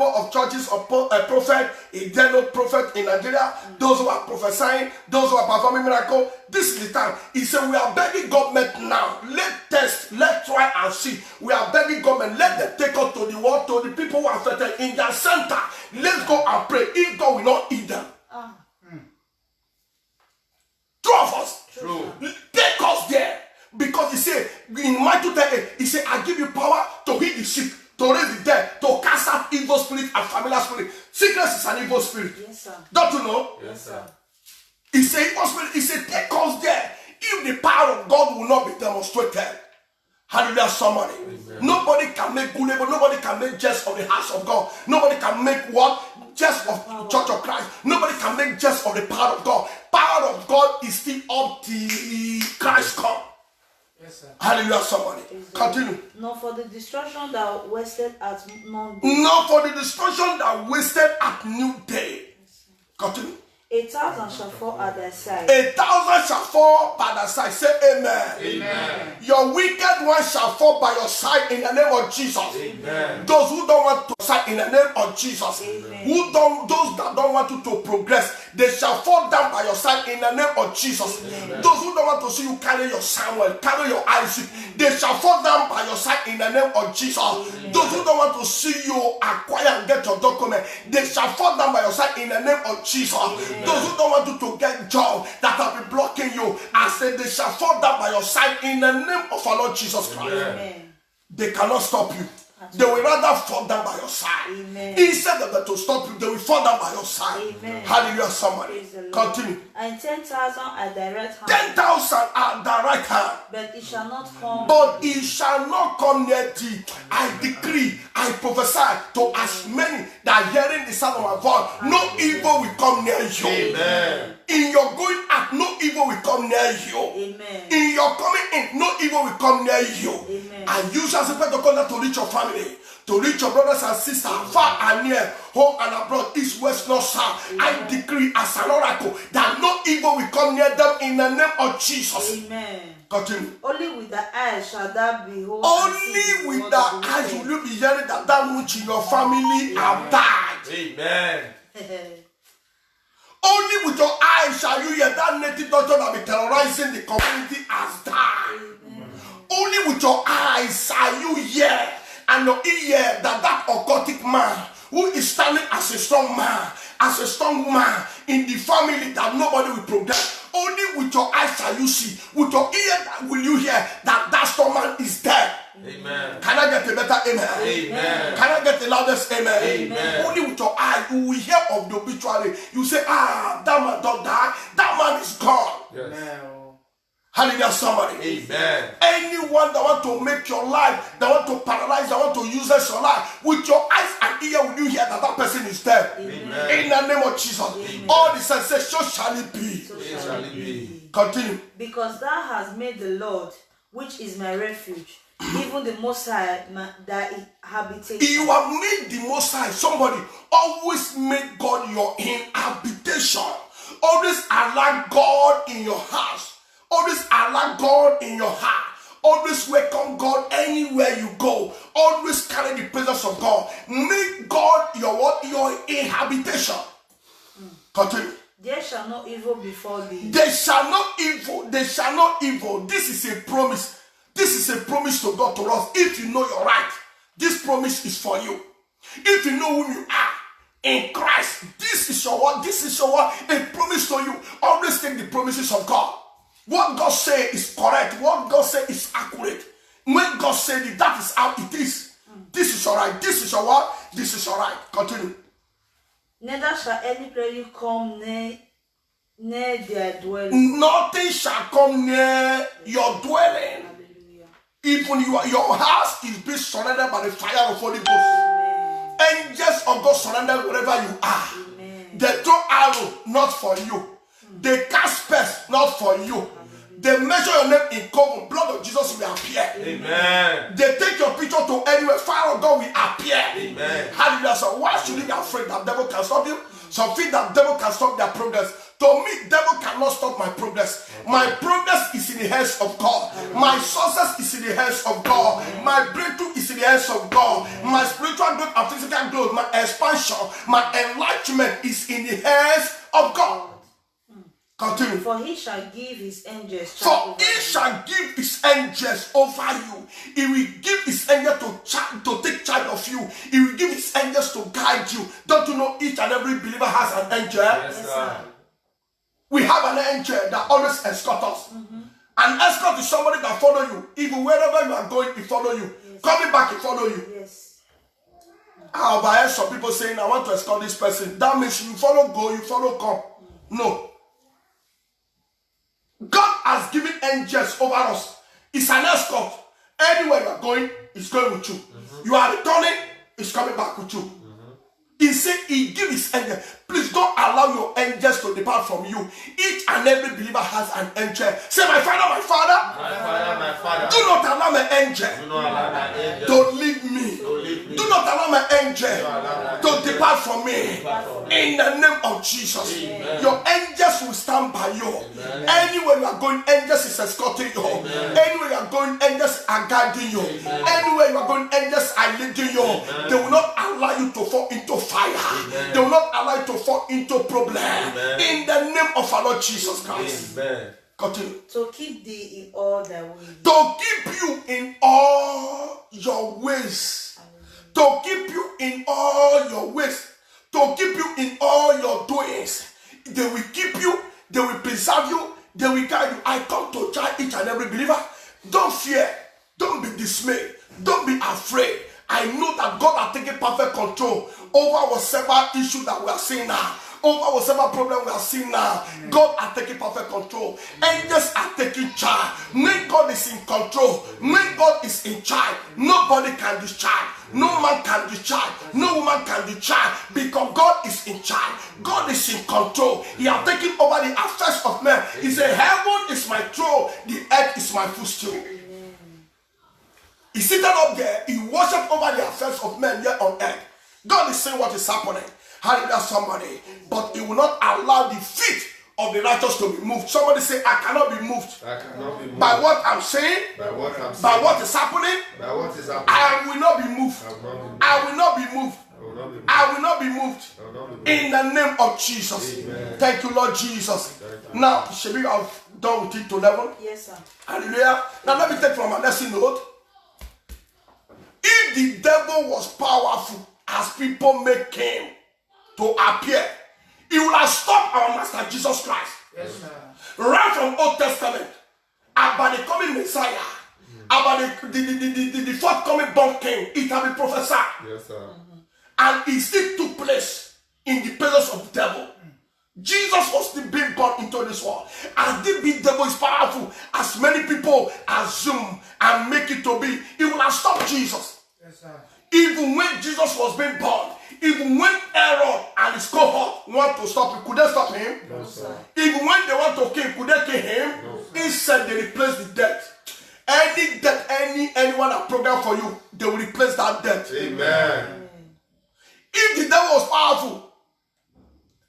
of churches of a prophet, a no prophet in Nigeria, those who are prophesying, those who are performing miracles. This is the time. He said we are begging government now. Let's try and see. We are begging government. Let them take us to the world, to the people who are affected in their center. Let's go and pray. If God will not eat them. Two of us. True. Take us there. Because he said, in Matthew 10:8, he said, I give you power to heal the sick, to raise the dead, to cast out evil spirit and familiar spirit. Sickness is an evil spirit. Yes, sir. Don't you know? Yes, sir. He said, evil spirit, he said, take us there. If the power of God will not be demonstrated. Hallelujah, somebody. Amen. Nobody can make good labor. Nobody can make jest of the house of God. Nobody can make what? Jest of the church of Christ. Nobody can make jest of the power of God. Power of God is still up till Christ come. Yes, sir. Hallelujah, somebody. Continue. Nor for the destruction that wasted at noonday. Not for the destruction that wasted at noonday. Continue. 1,000 shall fall at thy side. 1,000 shall fall by thy side. Say amen. Amen. Your wicked one shall fall by your side in the name of Jesus. Amen. Those who don't want to side in the name of Jesus. Amen. Those that don't want you to progress, they shall fall down by your side in the name of Jesus. Amen. Those who don't want to see you carry your Samuel, carry your Isaac, they shall fall down by your side in the name of Jesus. Amen. Those who don't want to see you acquire and get your document, they shall fall down by your side in the name of Jesus. Amen. Those who don't want you to get job that have been blocking you, I said they shall fall down by your side in the name of our Lord Jesus Christ. Amen. They cannot stop you. They will rather fall down by your side. Amen. Instead of them to stop you, they will fall down by your side. Amen. Hallelujah, somebody. Praise the Lord. Continue. And 10,000 at thy right hand. 10,000 at the right hand, But it shall not come. but it shall not come near thee. I decree, I prophesy to as many that are hearing the sound of my voice, no evil will come near you. Amen. In your going out, no evil will come near you. Amen. In your coming in, no evil will come near you. Amen. And you shall spread the contact to reach your family, to reach your brothers and sisters, far and near, home and abroad, east, west, north, south. Amen. I decree as an oracle that no evil will come near them in the name of Jesus. Amen. Continue. Only with the eyes shall thou behold. and see Only with word the of the eyes wicked. will you be hearing that which in your family have died. Amen. Only with your eyes shall you hear that native doctor that be terrorizing the community has died. Only with your eyes shall you hear and your ear that occultic man who is standing as a strong man, as a strong woman in the family that nobody will progress. Only with your eyes shall you see. With your ear will you hear that strong man is dead. Amen. Can I I get a better amen? Amen. Can I get the loudest amen? Amen. Only with your eye you will hear of the obituary. You say, that man don't die. That man is gone. Yes. Hallelujah, somebody. Amen. Anyone that want to make your life, that want to paralyze, that want to use your life, with your eyes and ear will you hear that that person is dead. Amen. In the name of Jesus. Amen. All the sensation shall it be. So It shall shall it be. Continue. Because thou hast made the Lord, which is my refuge, even the Most High, thy habitation. You have made the Most High. Somebody always make God your habitation. Always allow God in your house. Always allow God in your heart. Always welcome God anywhere you go. Always carry the presence of God. Make God your what? Your habitation. Continue. There shall no evil befall thee. They shall not evil. They shall not evil. This is a promise. This is a promise to God to us. If you know you're right, this promise is for you. If you know who you are in Christ, this is your what? This is your what? A promise to you. Always take the promises of God. What God says is correct. What God says is accurate. When God says it, that is how it is. This is all right. This is your what? This is all right. Continue. Neither shall any plague come near their dwelling. Nothing shall come near your dwelling. Hallelujah. Even your house is being surrounded by the fire of Holy Ghost. Amen. Angels of God surrounded wherever you are. Amen. They throw arrow, not for you. They cast spells, not for you. They measure your name in common. Blood of Jesus will appear. Amen. They take your picture to anywhere. Fire of God will appear. Amen. Hallelujah. So why should you be afraid that devil can stop you? Some think that devil can stop their progress. To me, devil cannot stop my progress. My progress is in the hands of God. My success is in the hands of God. My breakthrough is in the hands of God. My spiritual growth and physical growth, my expansion, my enlightenment is in the hands of God. Continue. For he shall give his angels charge For over he thee. shall give his angels over you. He will give his angels to take charge of you. He will give his angels to guide you. Don't you know each and every believer has an angel? Yes, sir. We have an angel that always escorts us. An escort is somebody that follow you. Even wherever you are going, he follow you. Yes. Coming back, he follow you. Yes. I heard some people saying, I want to escort this person. That means you follow go, you follow come. No. God has given angels over us. It's an escort. Anywhere you are going, it's going with you. You are returning, it's coming back with you. He said he gives his angel. Please don't allow your angels to depart from you. Each and every believer has an angel. Say, my father, my father. My Father, my Father. Do not allow my angel Do not allow my angel to leave me. to leave me. Do not allow my angel allow my to depart from me. In the name of Jesus. Your angels will stand by you. Anywhere you are going, angels is escorting you. Anywhere you are going, angels are guiding you. Anywhere you are going, angels are leading you. They will not allow you to fall into fire. They will not allow you to fall into problem. In the name of our Lord Jesus Christ. Amen. Continue. To keep thee in all thy ways. To keep you in all your ways. To keep you in all your ways. To keep you in all your doings. They will keep you. They will preserve you. They will guide you. I come to charge each and every believer. Don't fear. Don't be dismayed. Don't be afraid. I know that God has taken perfect control over whatever issue that we are seeing now. Over whatever problem we are seeing now. God has taken perfect control. Angels are taking charge. When God is in control, when God is in charge, nobody can discharge. No man can discharge. No woman can discharge. Because God is in charge. God is in control. He has taken over the affairs of men. He said, heaven is my throne. The earth is my footstool. He seated up there. He worshipped over the affairs of men here on earth. God is saying what is happening. Hallelujah, somebody. But he will not allow the feet of the righteous to be moved. Somebody say, I cannot be moved. I cannot be moved. By what I'm saying, By what I'm by saying. what is happening, By what is happening. I will not be moved. I will not be moved. I will not be moved. I will not be moved. I will not be moved. I will not be moved. In the name of Jesus. Amen. Thank you, Lord Jesus. Now, shall we have done with it to level? Yes, sir. Hallelujah. Now let me take from a lesson note. If the devil was powerful as people make him to appear, he would have stopped our Master Jesus Christ. Yes, sir. Right from Old Testament about the coming Messiah, about the forthcoming coming born king. It had been prophesied. Yes, sir. And it still took place in the presence of the devil. Jesus was still being born into this world. As the big devil is powerful, as many people assume and make it to be, it will have stopped Jesus. Yes, sir. Even when Jesus was being born, even when Aaron and his cohort want to stop him, could they stop him? No, sir. Even when they want to kill him, could they kill him? No, Instead, they replace the death. Any death, anyone that program for you, they will replace that death. Amen. If the devil was powerful,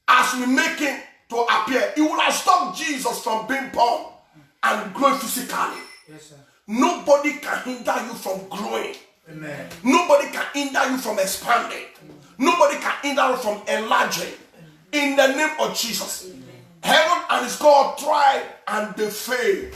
as we make him to appear, it would have stopped Jesus from being born and growing physically. Yes, sir. Nobody can hinder you from growing. Amen. Nobody can hinder you from expanding. Nobody can hinder you from enlarging. In the name of Jesus. Herod and his cohort tried and they failed.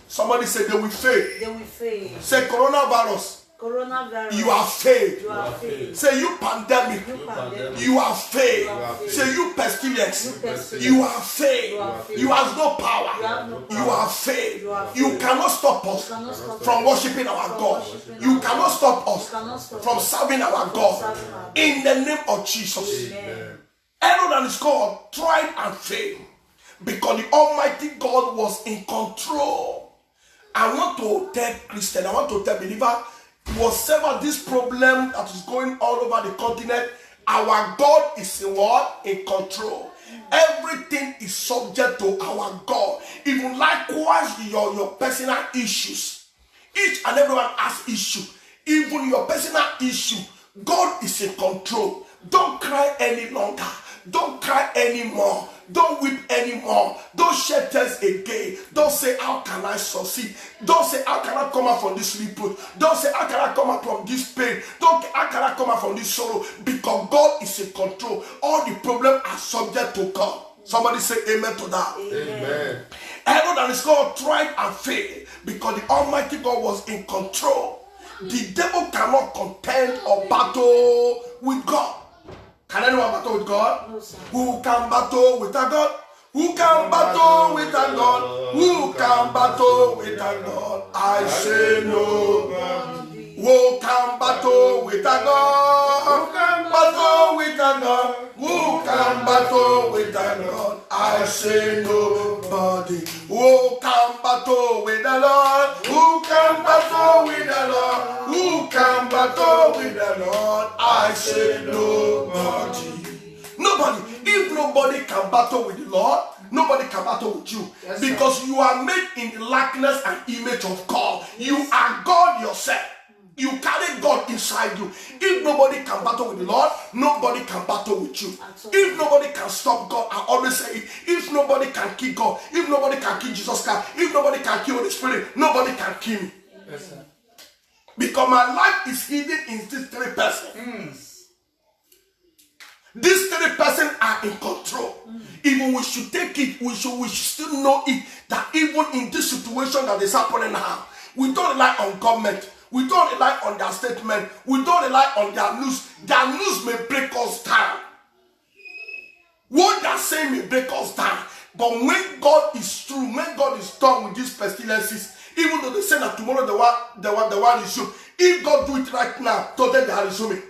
Somebody said they will fail. They will fail. Say coronavirus, Coronavirus. you are failed. You are failed. Say you pandemic, You pandemic. you are failed. are failed. Say you pestilence, You pestilence. you are failed. You are failed. You have no power. You have no You power. are failed. You are You failed. cannot stop us You cannot stop from us worshiping our from God. worshiping You our cannot God. stop You us cannot stop from us serving our from God. serving our God. In the name of Jesus. Amen. Herod and his cohort tried and failed because the Almighty God was in control. I want to tell Christian, I want to tell believer, whatever this problem that is going all over the continent, our God is in what? In control. Everything is subject to our God. Even likewise, your personal issues. Each and everyone has issue. Even your personal issue, God is in control. Don't cry any longer. Don't cry anymore. Don't weep anymore. Don't shed tears again. Don't say, how can I succeed? Don't say, how can I come out from this reproach? Don't say, how can I come out from this pain? How can I come out from this sorrow? Because God is in control. All the problems are subject to God. Somebody say amen to that. Amen. Herod and his God tried and failed because the Almighty God was in control. The devil cannot contend or battle with God. Can anyone battle with God? No, sir. Who can battle with a God? Who can battle with a God? Who can battle with a God? I say nobody. Who can battle with a God? Who can battle with a God? Who can battle with a God? I say nobody. Who can battle with the Lord? Who can battle with the Lord? Who can battle with the Lord? I say nobody. Nobody. If nobody can battle with the Lord, nobody can battle with you. Yes, because you are made in the likeness and image of God. You are God yourself. You carry God inside you. If nobody can battle with the Lord, nobody can battle with you. If nobody can stop God, I always say it. If nobody can kill God, if nobody can kill Jesus Christ, if nobody can kill the Spirit, nobody can kill me. Yes, sir. Because my life is hidden in these three persons. These three persons are in control. Even we should take it, we should still know it, that even in this situation that is happening now, we don't rely on government. We don't rely on their statement. We don't rely on their news. Their news may break us down. What they're saying may break us down. But when God is true, when God is done with these pestilences, even though they say that tomorrow the one is you, if God do it right now, today they are resuming.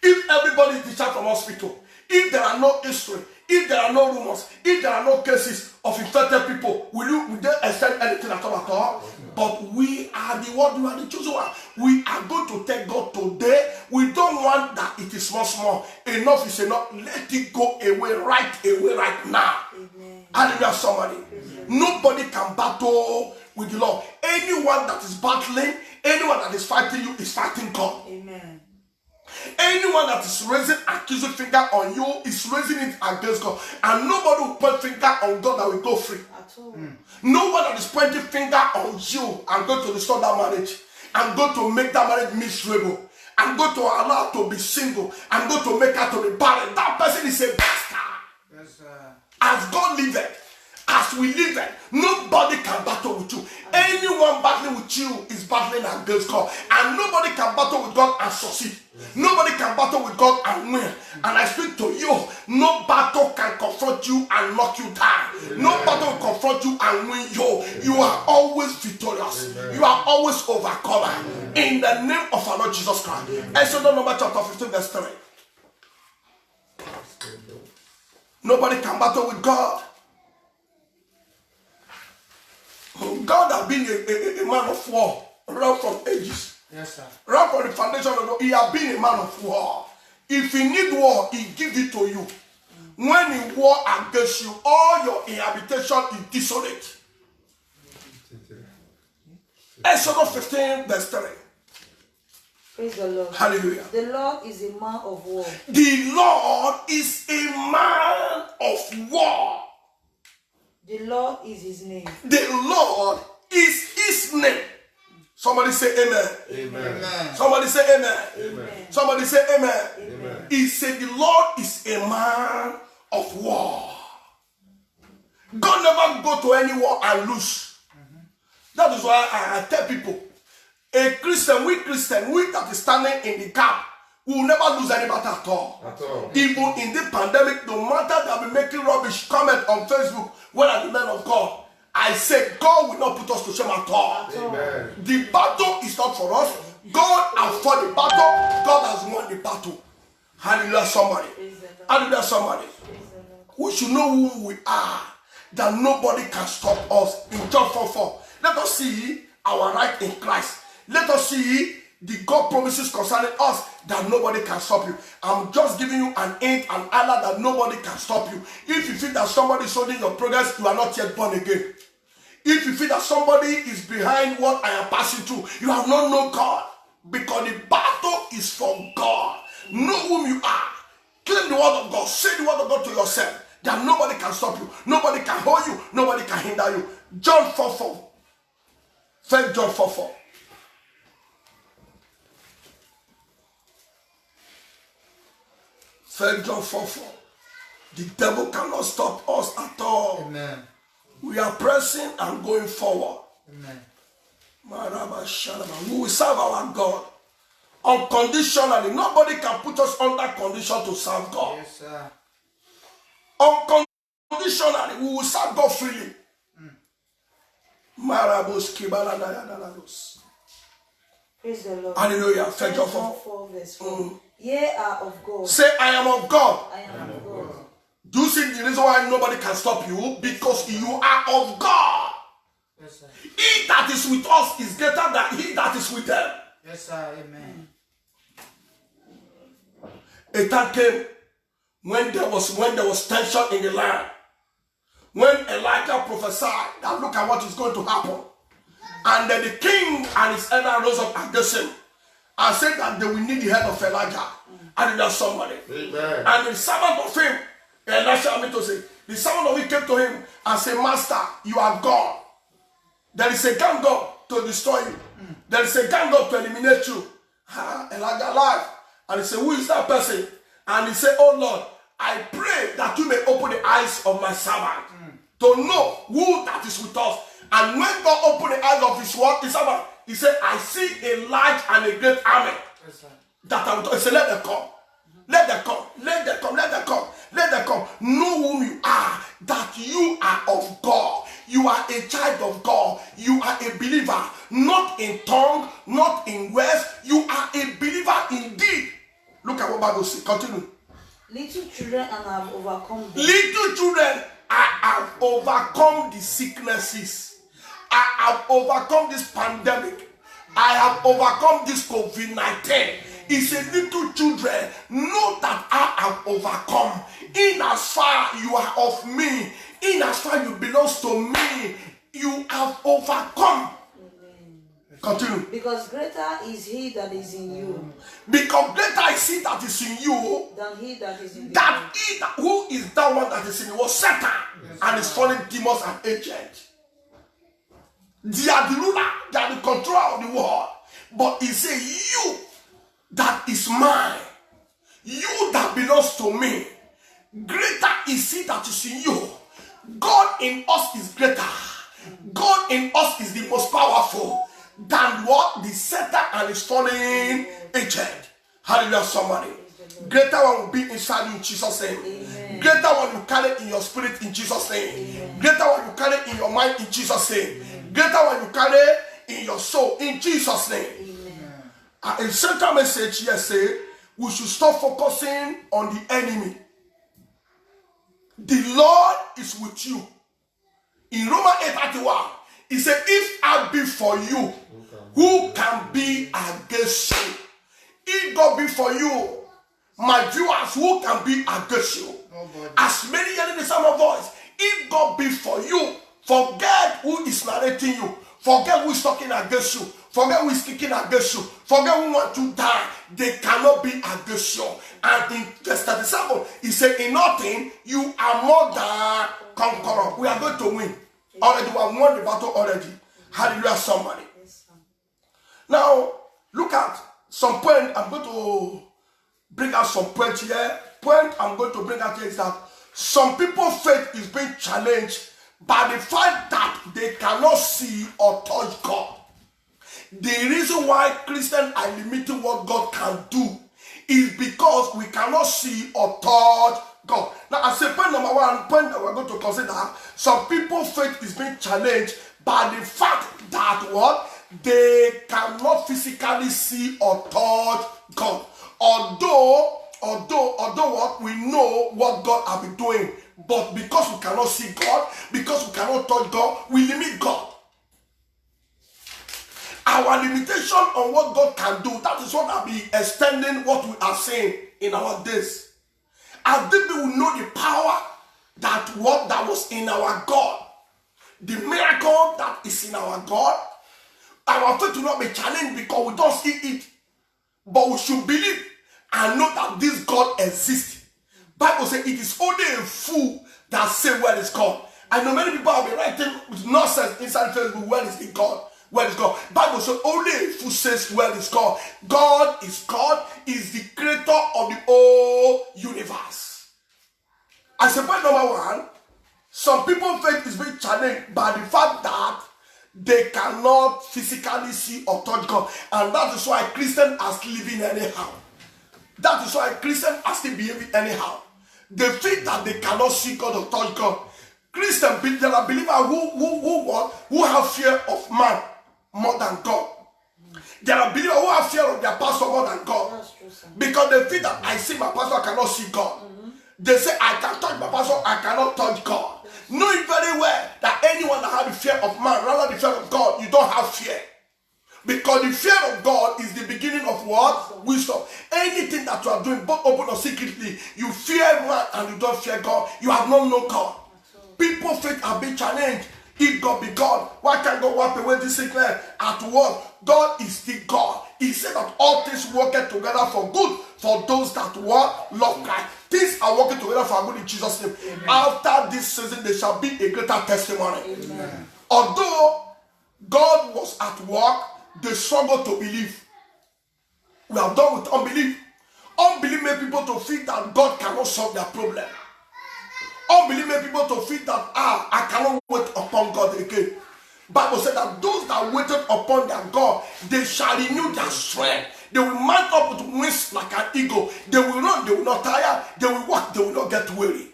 If everybody is discharged from hospital, if there are no history, if there are no rumors, if there are no cases of infected people, will they extend anything at all? But we are the one, we are the chosen one. We are going to take God today. We don't want that it is small. Enough is enough. Let it go away right now. Hallelujah, somebody. Nobody can battle with the Lord. Anyone that is battling, anyone that is fighting you is fighting God. Amen. Anyone that is raising accusing finger on you is raising it against God. And nobody will point finger on God that will go free. At all. No one that is pointing finger on you and going to restore that marriage, and going to make that marriage miserable, and going to allow her to be single, and going to make her to be barren. That person is a bastard. Yes, sir. As God liveth, as we live, nobody can battle with you. Anyone battling with you is battling against God, and nobody can battle with God and succeed. Nobody can battle with God and win. And I speak to you, no battle can confront you and knock you down. No battle will confront you and win you. You are always victorious. You are always overcomer. In the name of our Lord Jesus Christ. Exodus number chapter 15 verse 3. Nobody can battle with God. God has been a man of war right from ages. Yes, sir. Right from the foundation of the world, he has been a man of war. If he need war, he give it to you. When he war against you, all your inhabitation is desolate. Exodus 15 verse 3. Praise the Lord. Hallelujah. The Lord is a man of war. The Lord is a man of war. The Lord is his name. The Lord is his name. Somebody say amen. Amen. Somebody say amen. Amen. Somebody say amen. Amen. He said the Lord is a man of war. God never go to any war and lose. That is why I tell people, a Christian, we that is standing in the gap, we will never lose any battle at all. Even in the pandemic, no matter that we making rubbish comment on Facebook, when I the man of God, I said God will not put us to shame at all. Amen. The battle is not for us. God has fought the battle. God has won the battle. Hallelujah, somebody. Hallelujah, somebody. We should know who we are, that nobody can stop us. In John 4:4, let us see our right in Christ. Let us see the God promises concerning us, that nobody can stop you. I'm just giving you an hint and alert that nobody can stop you. If you feel that somebody is holding your progress, you are not yet born again. If you feel that somebody is behind what I am passing through, you have not known God. Because the battle is for God. Know whom you are. Claim the word of God. Say the word of God to yourself, that nobody can stop you. Nobody can hold you. Nobody can hinder you. John 4:4. 1 John 4:4. John 4:4. The devil cannot stop us at all. Amen. We are pressing and going forward. Amen. We will serve our God unconditionally. Nobody can put us under condition to serve God. Yes, sir. Unconditionally, we will serve God freely. Praise the Lord. Hallelujah. 1 John John 4 verse 4. Ye are of God. Say, I am of God. I am of God. Do you see the reason why nobody can stop you? Because you are of God. Yes, sir. He that is with us is greater than he that is with them. Yes, sir. Amen. A time came when there was tension in the land. When Elijah prophesied that look at what is going to happen. And then the king and his elder rose up against him and said that they will need the head of Elijah. And there's somebody. Amen. And the servant of him, Elisha, I mean to say, the servant of him came to him and said, Master, you are God. There is a gang up to destroy you. There is a gang up to eliminate you. Elijah lied. And he said, who is that person? And he said, oh Lord, I pray that you may open the eyes of my servant to know who that is with us. And when God opened the eyes of his servant, he said, I see a large and a great army. Yes, sir. That I will say, let them come. Let them come. Let them come. Let them come. Let them come. Know whom you are. That you are of God. You are a child of God. You are a believer. Not in tongue, not in words. You are a believer indeed. Look at what Bible says. Continue. Little children and I have overcome them. Little children, I have overcome the sicknesses. I have overcome this pandemic. I have overcome this COVID-19. He said, little children, know that I have overcome. In as far you are of me, in as far you belong to me, you have overcome. Continue. Because greater is he that is in you Because greater is he that is in you than he that is in the that world. he that, who is that one that is in you was Satan and his fallen demons and agents. They are the ruler, they are the controller of the world. But he said, you that is mine, you that belongs to me, greater is he that is in you. God in us is greater. God in us is the most powerful than what the Satan and his fallen agent. Hallelujah, somebody. Greater one will be inside you in Jesus' name. Amen. Greater one you carry in your spirit in Jesus' name. Amen. Greater one you carry in your mind in Jesus' name. Greater one you carry in your soul in Jesus' name. Amen. A central message here say we should stop focusing on the enemy. The Lord is with you. In Romans 8:31, he said, if I be for you, who can be against you? If God be for you, my viewers, who can be against you? Nobody. As many hearing the sound of voice, if God be for you, forget who is narrating you. Forget who is talking against you. Forget who is kicking against you. Forget who want to die. They cannot be against you. And in verse 37, he said, in nothing, you are more than conqueror. We are going to win. Already, we have won the battle already. Hallelujah, somebody. Now, look at some point. I'm going to bring out some point here. Point I'm going to bring out here is that some people's faith is being challenged by the fact that they cannot see or touch God. The reason why Christians are limiting what God can do is because we cannot see or touch God. Now, I say point number one, point that we're going to consider, some people's faith is being challenged by the fact that what? They cannot physically see or touch God. Although what? We know what God has been doing. But because we cannot see God, because we cannot touch God, we limit God. Our limitation on what God can do, that is what I'll be extending what we are saying in our days. As people will know the power that was in our God, the miracle that is in our God, our faith will not be challenged because we don't see it. But we should believe and know that this God exists. Bible says it is only a fool that say where is God. I know many people have been writing with nonsense inside Facebook, where is the God? Where is God? Bible says only a fool says where is God. God is the creator of the whole universe. As a point number one, some people's faith is being challenged by the fact that they cannot physically see or touch God. And that is why Christians are still living anyhow. That is why Christians are still behaving anyhow. They think that they cannot see God or touch God. Christians, there are believers who have fear of man more than God. There are believers who have fear of their pastor more than God. Because they feel that I see my pastor, I cannot see God. They say, I can touch my pastor, I cannot touch God. Knowing very well that anyone that has the fear of man, rather the fear of God, you don't have fear. Because the fear of God is the beginning of what? Wisdom. Anything that you are doing, both open or secretly, you fear man and you don't fear God, you have not known God. People's faith are being challenged. If God be God, why can't God wipe away this sickness? At what? God is the God. He said that all things work together for good for those that what? Love Christ. Things are working together for good in Jesus' name. Amen. After this season, there shall be a greater testimony. Amen. Although God was at work, they struggle to believe. We are done with unbelief. Unbelief made people to feel that God cannot solve their problem. Unbelief made people to feel that I cannot wait upon God again. Bible said that those that waited upon their God, they shall renew their strength. They will mount up with wings like an eagle. They will run, they will not tire. They will walk, they will not get weary.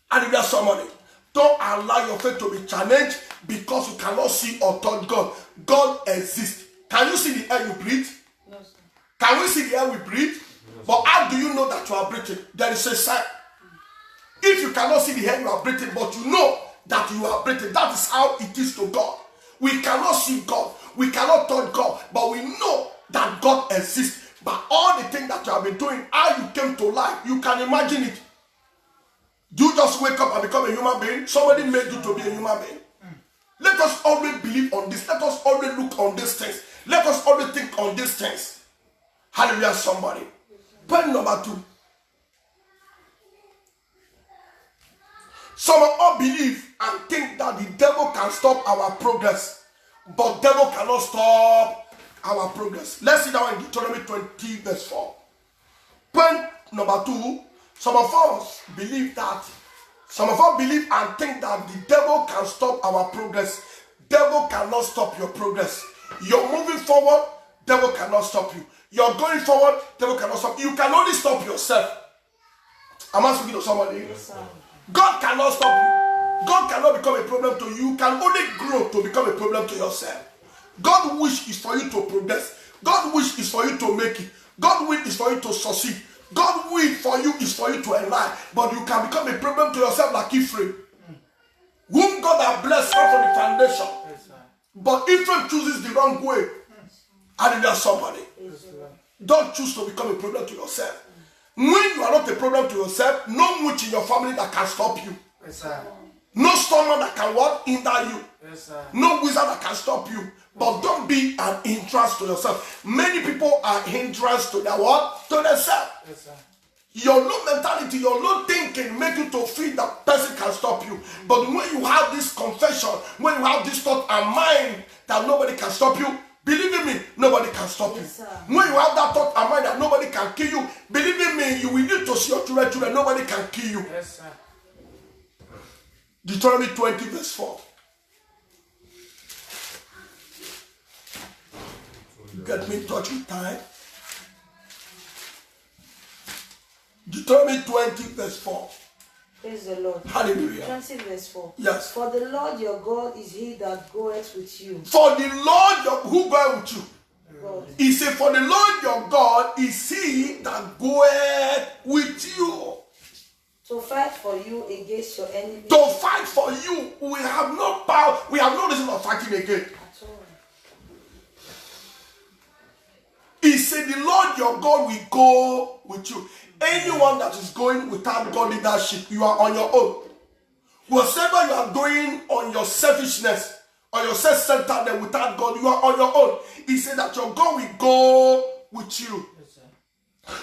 And if there's somebody, don't allow your faith to be challenged because you cannot see or touch God. God exists. Can you see the air you breathe? No, sir. Can we see the air we breathe? But how do you know that you are breathing? There is a sign. If you cannot see the air you are breathing, but you know that you are breathing, that is how it is to God. We cannot see God. We cannot touch God. But we know that God exists. But all the things that you have been doing, how you came to life, you can imagine it. Do you just wake up and become a human being? Somebody made you to be a human being. Let us always believe on this. Let us always look on these things. Let us always think on these things. Hallelujah, somebody. Point number 2. Some of us believe and think that the devil can stop our progress. But devil cannot stop our progress. Let's see that in Deuteronomy 20 verse 4. Point number 2. Some of us believe and think that the devil can stop our progress. Devil cannot stop your progress. You're moving forward, devil cannot stop you. You're going forward, devil cannot stop. You can only stop yourself. Am I speaking to somebody? Yes, sir. God cannot stop you. God cannot become a problem to you. You can only grow to become a problem to yourself. God's wish is for you to progress. God's wish is for you to make it. God's will is for you to succeed. God's will for you is for you to enlarge. But you can become a problem to yourself like Ephraim, whom God has blessed right from the foundation. Yes, sir. But Ephraim chooses the wrong way. Hallelujah, somebody. Yes, sir. Don't choose to become a problem to yourself. When you are not a problem to yourself, no witch in your family that can stop you. Yes, sir. No stormer that can what? Hinder you. Yes, sir. No wizard that can stop you. But don't be an hindrance to yourself. Many people are hindrance to their what? To themselves. Yes, sir. Your low mentality, your low thinking make you to feel that person can stop you. But when you have this confession, when you have this thought and mind that nobody can stop you, believe in me, nobody can stop Yes, you. sir. When you have that thought and mind that nobody can kill you, believe in me, you will need to see your children, nobody can kill you. Yes, sir. Deuteronomy 20 verse 4. Get me in touch with time. Deuteronomy 20 verse 4. Praise the Lord. Hallelujah. 20 verse 4. Yes. For the Lord your God is he that goeth with you. For the Lord your, who goeth with you? God. He said, for the Lord your God is he that goeth with you. To fight for you against your enemy. To fight for you, we have no power, we have no reason of fighting again. At all. He said, the Lord your God will go with you. Anyone that is going without God leadership, you are on your own. Whatever you are doing on your selfishness, on your self-centeredness without God, you are on your own. He said that your God will go with you. Yes, sir.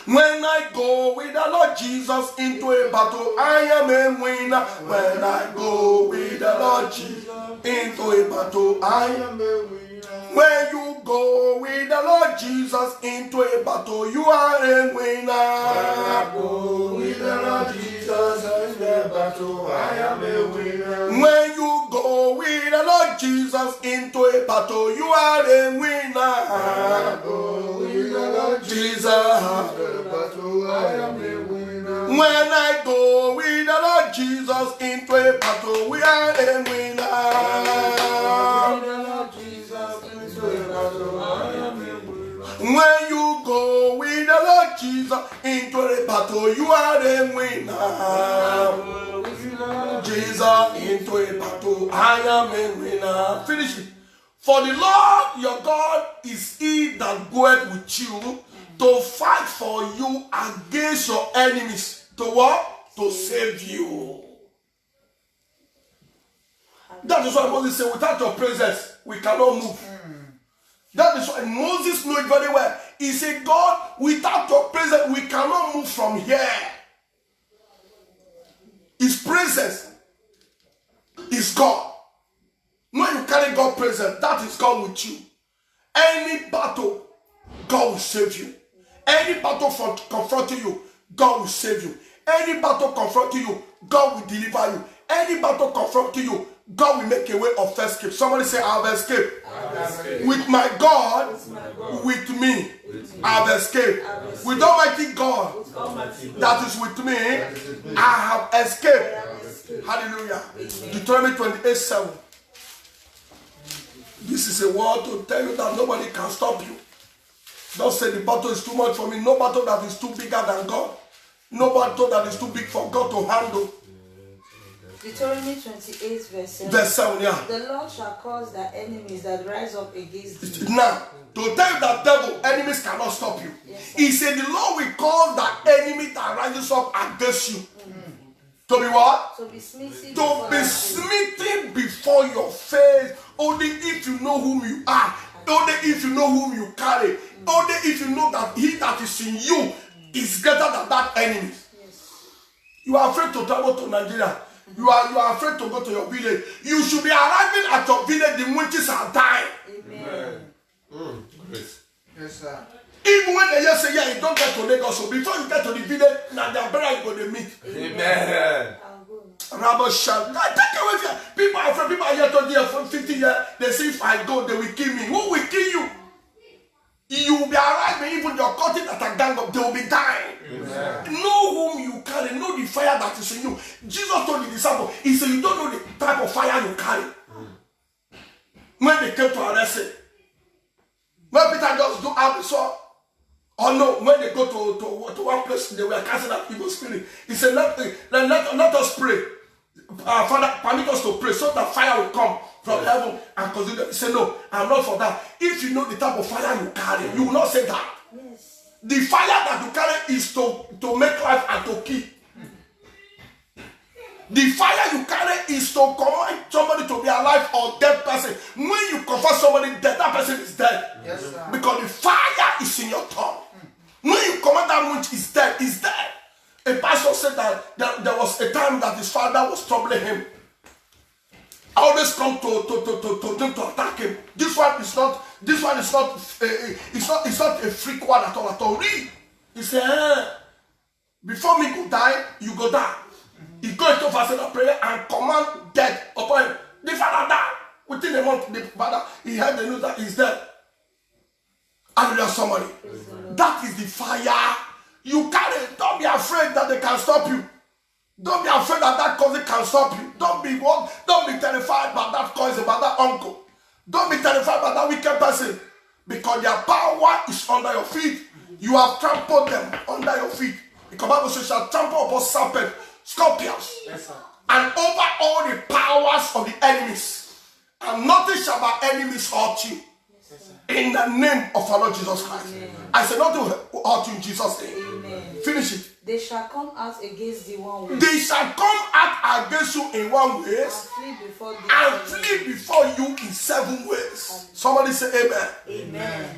When I go with the Lord Jesus into a battle, I am a winner. When I go with the Lord Jesus into a battle, I am a winner. When you go with the Lord Jesus into a battle, you are a winner. When I go with the Lord Jesus into a battle, I am a winner. When you go with the Lord Jesus into a battle, you are a winner. When I go with the Lord Jesus into a battle, I am a winner. When I go with the Lord Jesus into a battle, we are a winner. When you go with the Lord Jesus into a battle, you are a winner. Jesus into a battle, I am a winner. Finish it. For the Lord your God is he that goeth with you to fight for you against your enemies. To what? To save you. That is why Moses said, without your presence, we cannot move. That is why Moses knew it very well. He said, God, without your presence, we cannot move from here. His presence is God. When you carry God's presence, that is God with you. Any battle, God will save you. Any battle confronting you, God will save you. Any battle confronting you, God will deliver you. Any battle confronting you, God will make a way of escape. Somebody say, I have escaped. With my God, with me, I have escaped. With Almighty God that is with me, I have escaped. Hallelujah. Deuteronomy 28:7. This is a word to tell you that nobody can stop you. Don't say the battle is too much for me. No battle that is too bigger than God. No battle that is too big for God to handle. Deuteronomy 28 verse 7. Verse 7, yeah. The Lord shall cause thy enemies that rise up against thee. Now, to tell you that devil, enemies cannot stop you. Yes, He said the Lord will cause the enemy that rises up against you. To be what? To be smitten To before be thy face. smitten before your face. Only if you know whom you are. Only if you know whom you carry. Only if you know that he that is in you is greater than that enemy. Yes. You are afraid to travel to Nigeria. You are afraid to go to your village. You should be arriving at your village. The witches are dying. Amen. Yes, sir. Even when they just say, yeah, you don't get to Lagos, so before you get to the village, now they're better you go to meet. Amen. I'll go now. Rabbi Shal, take away here. People are afraid. People are here 20 years, 50 years. They say, if I go, they will kill me. Who will kill you? You will be arriving, even your cutting that are gang up, they will be dying. Amen. Know whom you carry, know the fire that is in you. Jesus told the disciples, he said, you don't know the type of fire you carry. When they came to arrest him, when Peter just do out the sword, or no, when they go to one place, they were casting out evil spirit. He said, let us pray. Father, permit us to pray so that fire will come from heaven and consume them. He said, no, I'm not for that. If you know the type of fire you carry, you will not say that. Yes. The fire that you carry is to make life and to keep. The fire you carry is to command somebody to be alive or dead person. When you confess somebody dead, that person is dead. Yes, sir. Because the fire is in your tongue. When you command that which is dead, is dead. A pastor said that there was a time that his father was troubling him. I always come to attack him. This one is not a freak one at all. Read. He said, before me go die, you go die. He go into fasting and prayer and command death upon him. The father died. Within a month, the father, he heard the news that he's dead. Hallelujah, somebody. That is the fire you carry. Don't be afraid that they can stop you. Don't be afraid that cousin can stop you. Don't be terrified by that cousin, by that uncle. Don't be terrified by that wicked person. Because their power is under your feet. You have trampled them under your feet. Because the Bible says, shall trample upon serpents, scorpions, and over all the powers of the enemies. And nothing shall by enemies hurt you. In the name of our Lord Jesus Christ. Amen. I said nothing will hurt you in Jesus' name. Amen. Finish it. They shall come out against thee one way. They shall come out against you in one way. And flee before you in 7 ways. Somebody say amen. Amen.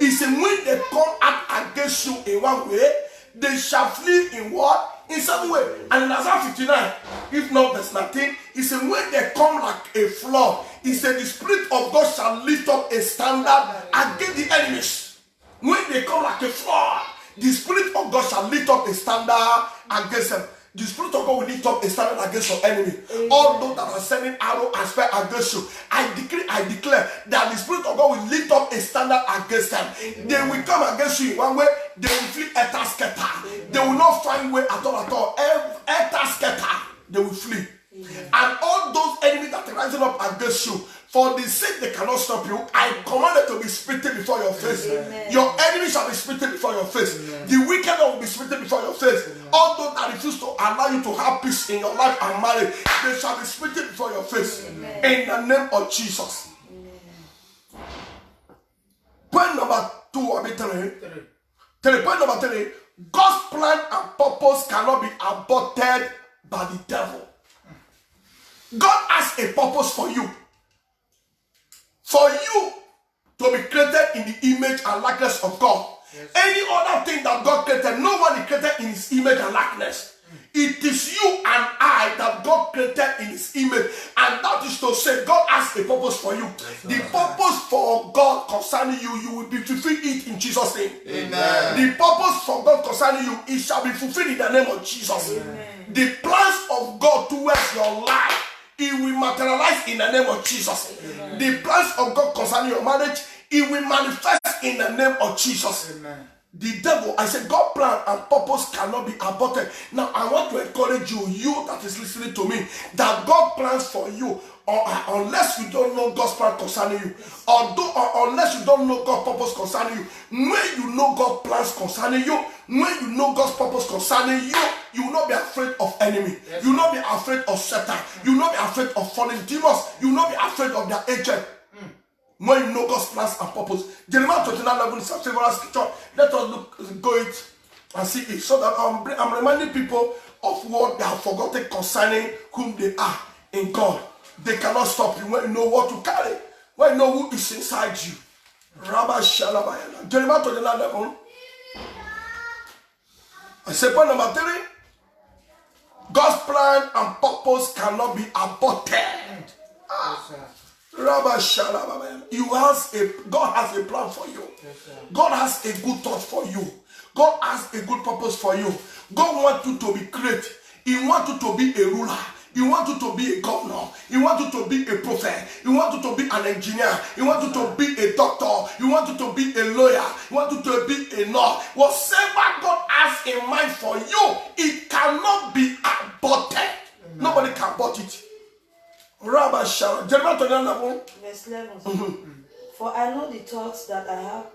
He said when they come out against you in one way, they shall flee in what? In 7 ways. And in Isaiah 59, if not verse 19, he said when they come like a flood, he said the Spirit of God shall lift up a standard against the enemies. When they come like a flood, the Spirit of God shall lift up a standard against them. The Spirit of God will lift up a standard against your enemy. Amen. All those that are sending arrow and spear against you, I declare that the Spirit of God will lift up a standard against them. Amen. They will come against you in one way, they will flee etasketa. They will not find way at all. Etasketa, they will flee. Amen. And all those enemies that are rising up against you, for the sake they cannot stop you, I command them to be spitted before your face. Amen. Your enemy shall be spitted before your face. Amen. The wicked one will be spitted before your face. Amen. All those that refuse to allow you to have peace in your life and marriage, they shall be spitted before your face. Amen. In the name of Jesus. Amen. Point number 2 or 3. Point number 3. God's plan and purpose cannot be aborted by the devil. God has a purpose for you. For you to be created in the image and likeness of God. Yes. Any other thing that God created, no one is created in his image and likeness. It is you and I that God created in his image. And that is to say, God has a purpose for you. Yes, the purpose for God concerning you, you will be fulfilled it in Jesus' name. Amen. The purpose for God concerning you, it shall be fulfilled in the name of Jesus. Amen. The plans of God towards your life, it will materialize in the name of Jesus. Amen. The plans of God concerning your marriage, it will manifest in the name of Jesus. Amen. The devil, I said, God's plan and purpose cannot be aborted. Now, I want to encourage you that is listening to me, that God plans for you, unless you don't know God's plan concerning you, unless you don't know God's purpose concerning you, when you know God's plans concerning you, when you know God's purpose concerning you, you will not be afraid of enemy. Yes. You will not be afraid of Satan. You will not be afraid of fallen demons. You will not be afraid of their agent. When you know God's plans and purpose. Jeremiah 29:11 is a favorite scripture. Let us go it and see it. So that I'm reminding people of what they have forgotten concerning whom they are in God. They cannot stop you when you know what to carry. When you know who is inside you. Rabba Shalabayana. Jeremiah 29:11. I say point number 3. God's plan and purpose cannot be aborted. God has a plan for you. God has a good thought for you. God has a good purpose for you. God wants you to be great. He wants you to be a ruler. He wants you to be a governor. He wants you to be a prophet. He wants you to be an engineer. He wants you to be a doctor. He wants you to be a lawyer. He wants you to be a nurse. Whatever God has in mind for you, it cannot be aborted. Nobody can abort it. Rabbi Sharon, Jeremiah 29, verse 11. For I know the thoughts that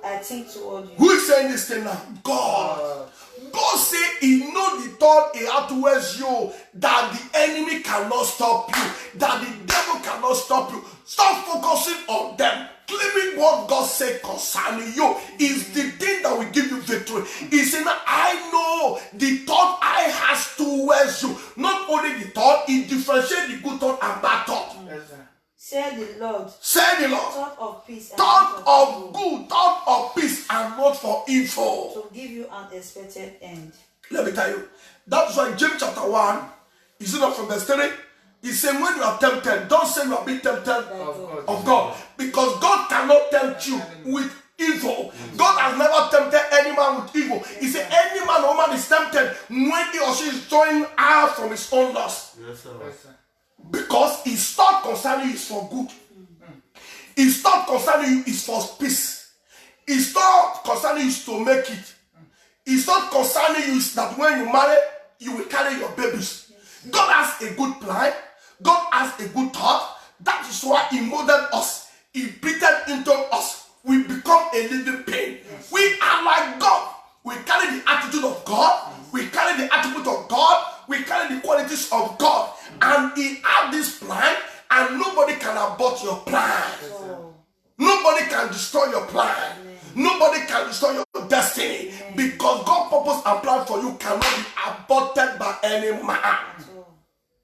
I think toward you. who is saying this thing now? God. God say he know the thought he had towards you, that the enemy cannot stop you, that the devil cannot stop you. Stop focusing on them. Claiming what God said concerning you is the thing that will give you victory. He said, I know the thought I has towards you. Not only the thought, he differentiates the good thought and bad thought. Say the Lord. Say the Lord. Thought of peace. And Thought not of evil, good, thought of peace, and not for evil. to give you an expected end. Let me tell you. That's why James chapter 1, is it not from verse 3? He said, when you are tempted, don't say you are being tempted of God. Because God cannot tempt you with evil. God has never tempted any man with evil. He said, any man or woman is tempted when he or she is drawing out from his own lust. Yes, sir. Because his thought concerning you is for good. His thought concerning you is for peace. His thought concerning you is to make it. His thought concerning you is that when you marry, you will carry your babies. God has a good plan. God has a good thought. That is why he molded us. He breathed into us. We become a living being. We are like God. We carry the attitude of God. We carry the attribute of God. We carry the qualities of God. And he had this plan, and nobody can abort your plan. Nobody can destroy your plan. Nobody can destroy your destiny. Because God's purpose and plan for you cannot be aborted by any man.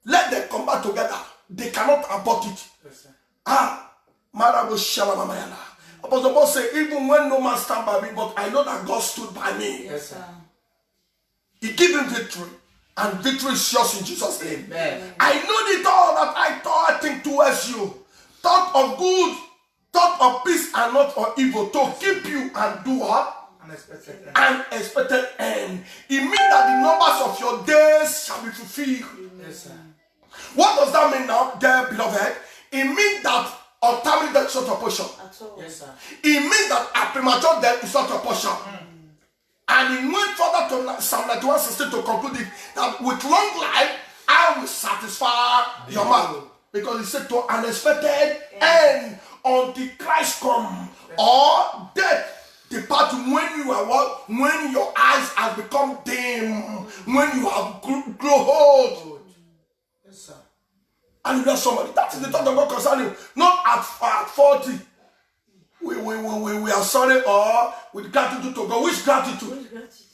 Let them come back together. They cannot abort it. Marabu Shalamamayana. Apostle Paul said, even when no man stand by me, but I know that God stood by me. Yes, sir. He gave him victory. And victory is yours in Jesus' name. Amen. I know the thought that I think towards you. Thought of good, thought of peace, and not of evil. To keep you and do what? Unexpected. An expected end. It means that the numbers of your days shall be fulfilled. Yes, sir. What does that mean now, dear beloved? It means that untimely death is not your portion. At all. Yes, sir. It means that a premature death is not your portion. And he went further to Psalm 91:16 to conclude it, that with long life I will satisfy your mouth. Because he said to an expected end until Christ come, or death depart when you are what? When your eyes have become dim, when you have grown old. Yes, sir. And you know somebody, that is the thought of God concerning you. Not at 40. We are sorry, or with gratitude to God. Which gratitude? With gratitude.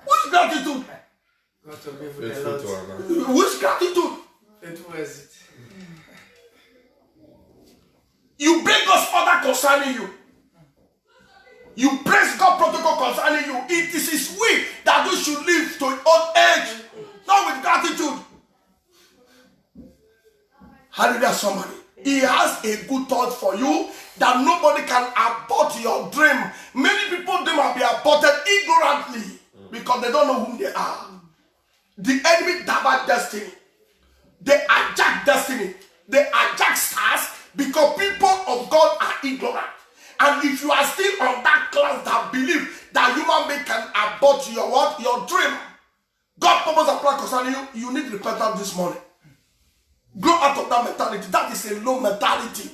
Which gratitude? God to be with the Faithful to Lord. our God. Which gratitude? Faithful is it. You bring God's order concerning you. You praise God protocol concerning you. It is his will that you should live to old age. Not with gratitude. Hallelujah, somebody. He has a good thought for you that nobody can abort your dream. Many people dream and be aborted ignorantly because they don't know who they are. The enemy divert destiny. They hijack destiny. They hijack stars because people of God are ignorant. And if you are still on that class that believe that human being can abort your what? Your dream. God purpose and plan concerning you, you need repentance this morning. Grow out of that mentality. That is a low mentality.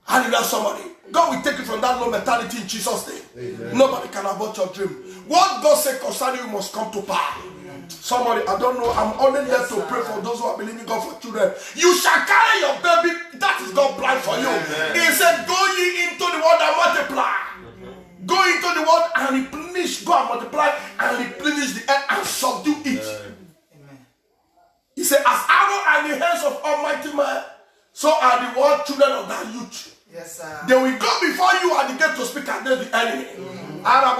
Hallelujah, somebody. God will take you from that low mentality in Jesus' name. Amen. Nobody can abort your dream. What God said concerning you must come to pass. Somebody, I don't know, I'm only here to pray for those who are believing God for children. You shall carry your baby. That is God's plan for you. Amen. He said, go ye into the world and multiply. Go into the world and replenish. Go and multiply and replenish the earth and subdue it. He said, as arrow in the hands of Almighty man, so are the world children of that youth. Yes, sir. They will go before you at the gate to speak against the enemy. God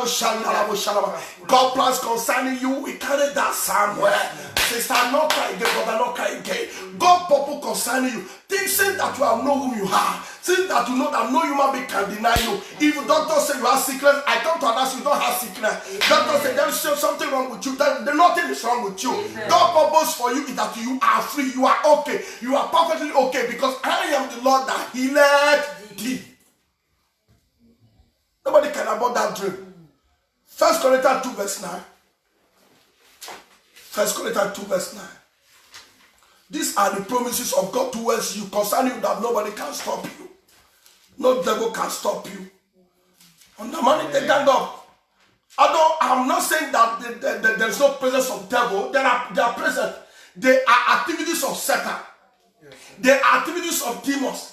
plans concerning you. We carry that somewhere. Sister, not cry again, brother, not cry again. God purpose concerning you. Things that you have know whom you are. Things that you know that no human being can deny you. If the doctor say you have sickness, I come to announce you don't have sickness. Doctor say there is something wrong with you. Nothing is wrong with you. God purpose for you is that you are free. You are okay. You are perfectly okay because I am the Lord that healed thee. Nobody can abort that dream. 1 Corinthians 2 verse 9. 1 Corinthians 2 verse 9. These are the promises of God towards you concerning you that nobody can stop you. No devil can stop you. On the money they gang up. Although I'm not saying that there is no presence of devil. They are present. They are activities of Satan. They are activities of demons.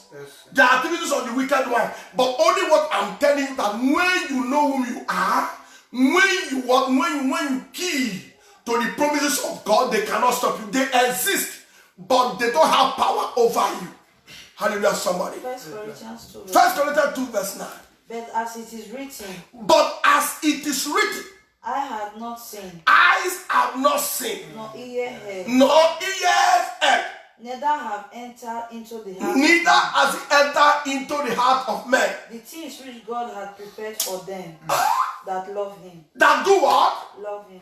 They are activities of the wicked one. But only what I'm telling you that when you know whom you are, when you key to the promises of God, they cannot stop you. They exist, but they don't have power over you. Hallelujah, somebody. 1 Corinthians 2. 1 Corinthians 2 verse 9. But as it is written, I have not seen, eyes have not seen, nor ear heard, nor ears heard, neither have entered into the heart, neither has it entered into the heart of men. the things which God had prepared for them that love him. That do what? Love him.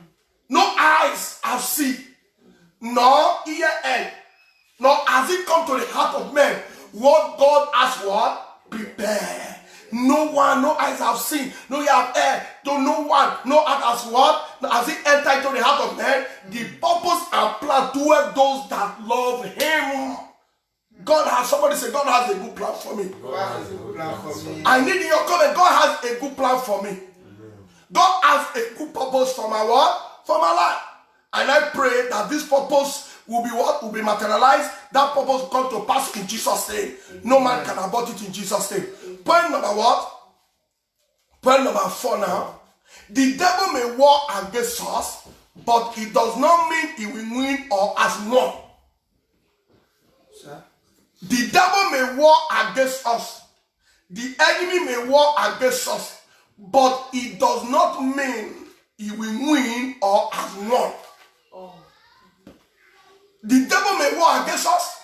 No eyes have seen, nor ear heard, nor has it come to the heart of men what God has what? Prepared. No one, no eyes have seen, no ear have heard, no one, no heart has what? Has it entered into the heart of men? The purpose and plan toward those that love him. God has, somebody say, God has a good plan for me. God has a good plan for me. I need your comment. God has a good plan for me. God has a good purpose for my what? For my life. And I pray that this purpose will be what? Will be materialized. That purpose will come to pass in Jesus' name. No man can abort it in Jesus' name. Point number what? Point number 4 now. The devil may war against us, but it does not mean he will win or has won. Sir? The devil may war against us. The enemy may war against us, but it does not mean he will win or has won. Oh. The devil may war against us.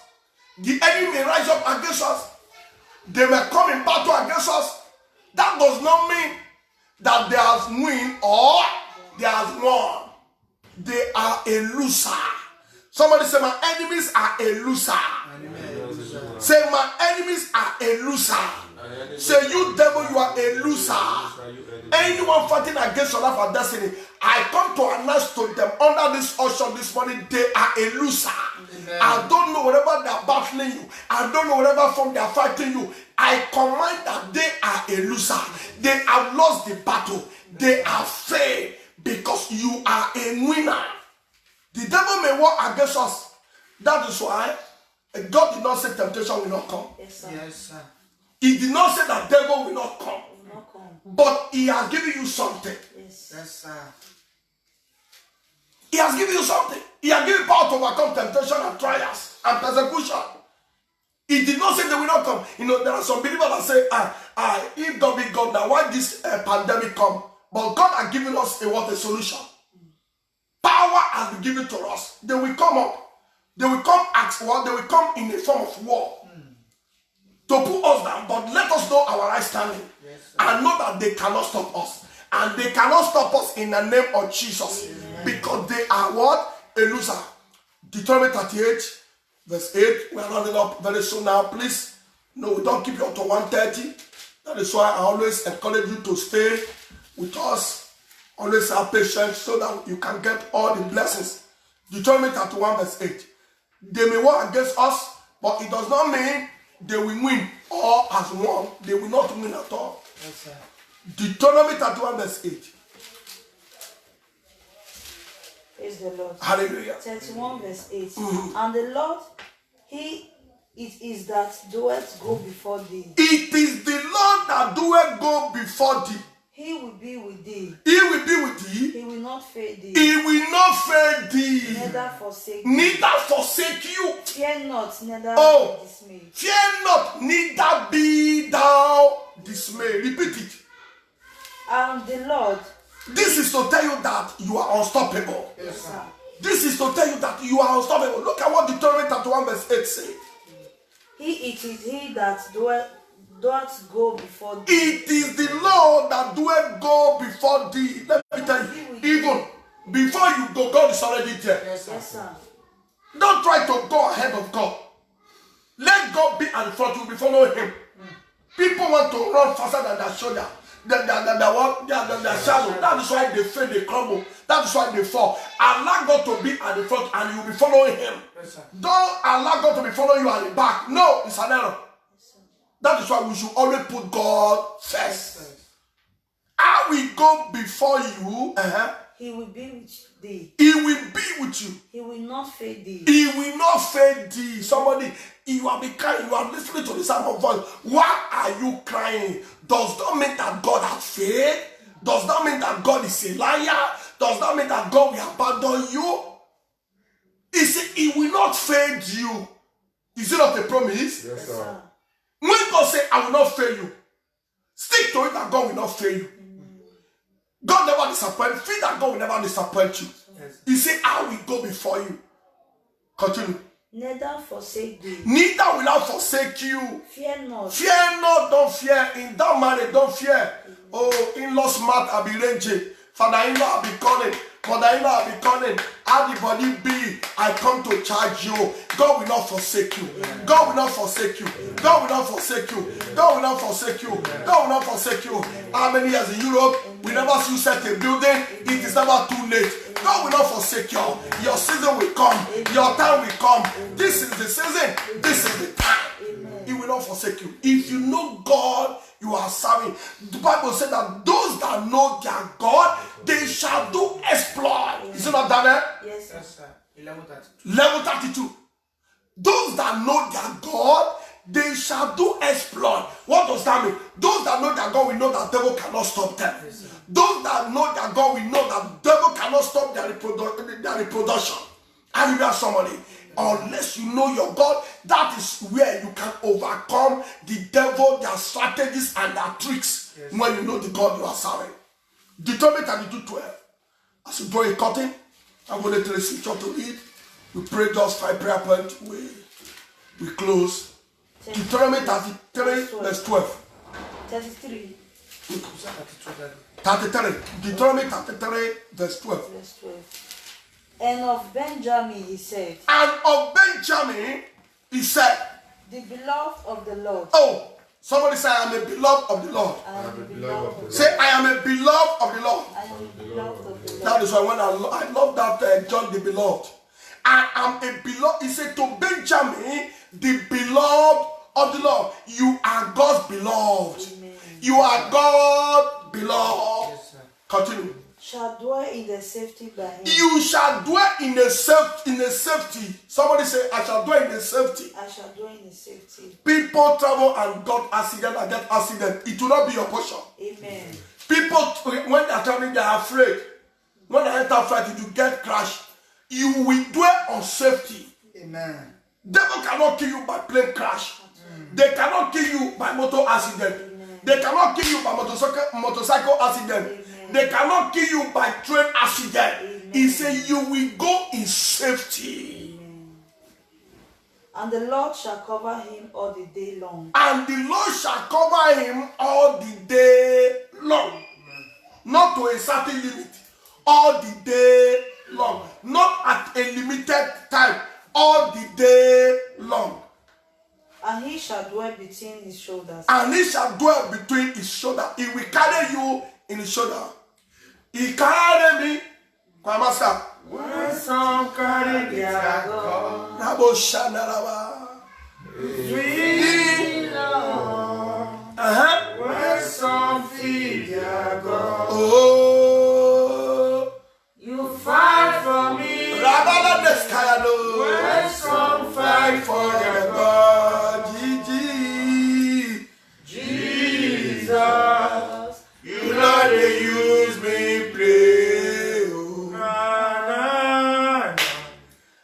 The enemy may rise up against us. They may come in battle against us. That does not mean that they have win or they have won. They are a loser. Somebody say, my enemies are a loser. Say, my enemies are a loser. Say, you devil, you are a loser. Anyone fighting against your life and destiny, I come to announce to them under this usher this morning, they are a loser. Amen. I don't know whatever they are battling you. I don't know whatever form they are fighting you. I command that they are a loser. They have lost the battle. They are failed because you are a winner. The devil may war against us. That is why God did not say temptation will not come. Yes, sir. Yes, sir. He did not say that devil will not come. Will not come. But he has given you something. Yes. Yes, sir. He has given you something. He has given you power to overcome temptation and trials and persecution. He did not say they will not come. You know, there are some believers that say, if God be God, now why this pandemic come? But God has given us a solution. Power has been given to us. They will come up. They will come at war. They will come in a form of war to put us down. But let us know our right standing. Yes, and know that they cannot stop us. And they cannot stop us in the name of Jesus. Amen. Because they are what? A loser. Deuteronomy 38, verse 8. We are running up very soon now. Please, no, we don't keep you up to 1:30. That is why I always encourage you to stay with us. Always have patience so that you can get all the blessings. Deuteronomy 31, verse 8. They may war against us, but it does not mean they will win or has won. They will not win at all. Yes, sir. Deuteronomy 31, verse 8. Praise the Lord. Hallelujah. 31 verse 8. And the Lord, He it is that doeth go before thee. It is the Lord that doeth go before thee. He will be with thee. He will be with thee. He will not fail thee. He will not fail thee. Neither forsake thee. Neither forsake you. Fear not, neither Oh. be dismayed. Fear not, neither be thou dismayed. Repeat it. The Lord. This is to tell you that you are unstoppable. Yes, sir. This is to tell you that you are unstoppable. Look at what Deuteronomy 31 verse 8 says. It is he that doth go before thee. It is the Lord that doeth go before thee. Let me tell you, even before you go, God is already there. Yes, sir. Don't try to go ahead of God. Let God be at the front. You will be following him. People want to run faster than their shoulder. The shadow. That is why they fail, they crumble. That is why they fall. Allow God to be at the front and you will be following him. Yes, Don't allow God to be following you at the back. No, it's an error. That is why we should always put God first. I will go before you. He will be with thee. He will be with you. He will not fail thee. He will not fail thee. Somebody, you are crying. You are listening to the sound of voice. Why are you crying? Does that mean that God has failed? Does that mean that God is a liar? Does that mean that God will abandon you? He said he will not fail you. Is it not a promise? Yes, sir. When God says, I will not fail you, stick to it that God will not fail you. God never disappoints. Feel that God will never disappoint you. Yes. He said, I will go before you. Continue. Neither forsake thee. Neither will I forsake you. Fear not. Fear not, don't fear. In that marriage, don't fear. Oh, in-laws smart, I'll be ranging. Father-in-law, I'll be calling. Mother-in-law, I'll be calling. How the body be, I come to charge you. God will not forsake you. God will not forsake you. God will not forsake you. God will not forsake you. God will not forsake you. How many years in Europe, we never see you set a building. It is never too late. God will not forsake you. Your season will come. Your time will come. This is the season. This is the time. He will not forsake you. If you know God, you are serving. The Bible said that those that know their God, they shall do exploit. Is it not Daniel? Yes, sir. Yes, sir. 11:32. Level 32. Those that know their God, they shall do exploit. What does that mean? Those that know their God will know that devil cannot stop them. Yes, Those that know their God will know that devil cannot stop their reproduction. Hallelujah, somebody. Unless you know your God, that is where you can overcome the devil, their strategies and their tricks. Yes. When you know the God you are serving. Deuteronomy 32:12. As you draw a curtain, I'm going to tell you scripture to read. We pray just 5 prayer points. We close. Deuteronomy 33 verse 12. 33. 33. Deuteronomy 33 verse 12. Verse 12. And of Benjamin he said, And of Benjamin, he said, the beloved of the Lord. oh, somebody say, I am a beloved of the Lord. I am the beloved of the Lord. Say, I am a beloved of the Lord. I am the beloved of the Lord. That is why when I love that John the beloved. I am a beloved. He said to Benjamin, the beloved of the Lord. You are God's beloved. Amen. You are God's beloved. Yes, sir. Continue. Shall dwell in the safety by him. You shall dwell in a safety. Somebody say, I shall dwell in a safety. I shall dwell in the safety. People travel and got accident and get accident. It will not be your portion. Amen. People, when they are traveling, they are afraid. When they enter flight, if you get crashed, you will dwell on safety. Amen. Devil cannot kill you by plane crash. They cannot kill you by motor accident. They cannot kill you by motorcycle accident. They cannot kill you by train accident. He said you will go in safety. And the Lord shall cover him all the day long. And the Lord shall cover him all the day long. Not to a certain limit. All the day long. Not at a limited time. All the day long. And he shall dwell between his shoulders. And he shall dwell between his shoulder. He will carry you in his shoulder. He carry me. Kwamasa. When some carry their God, Rabo Shanaraba. we know. When some feed their God, Oh. you fight for me. Rabala Deskayano. When some fight for their God. Gigi. Jesus, You know they use me play. Oh.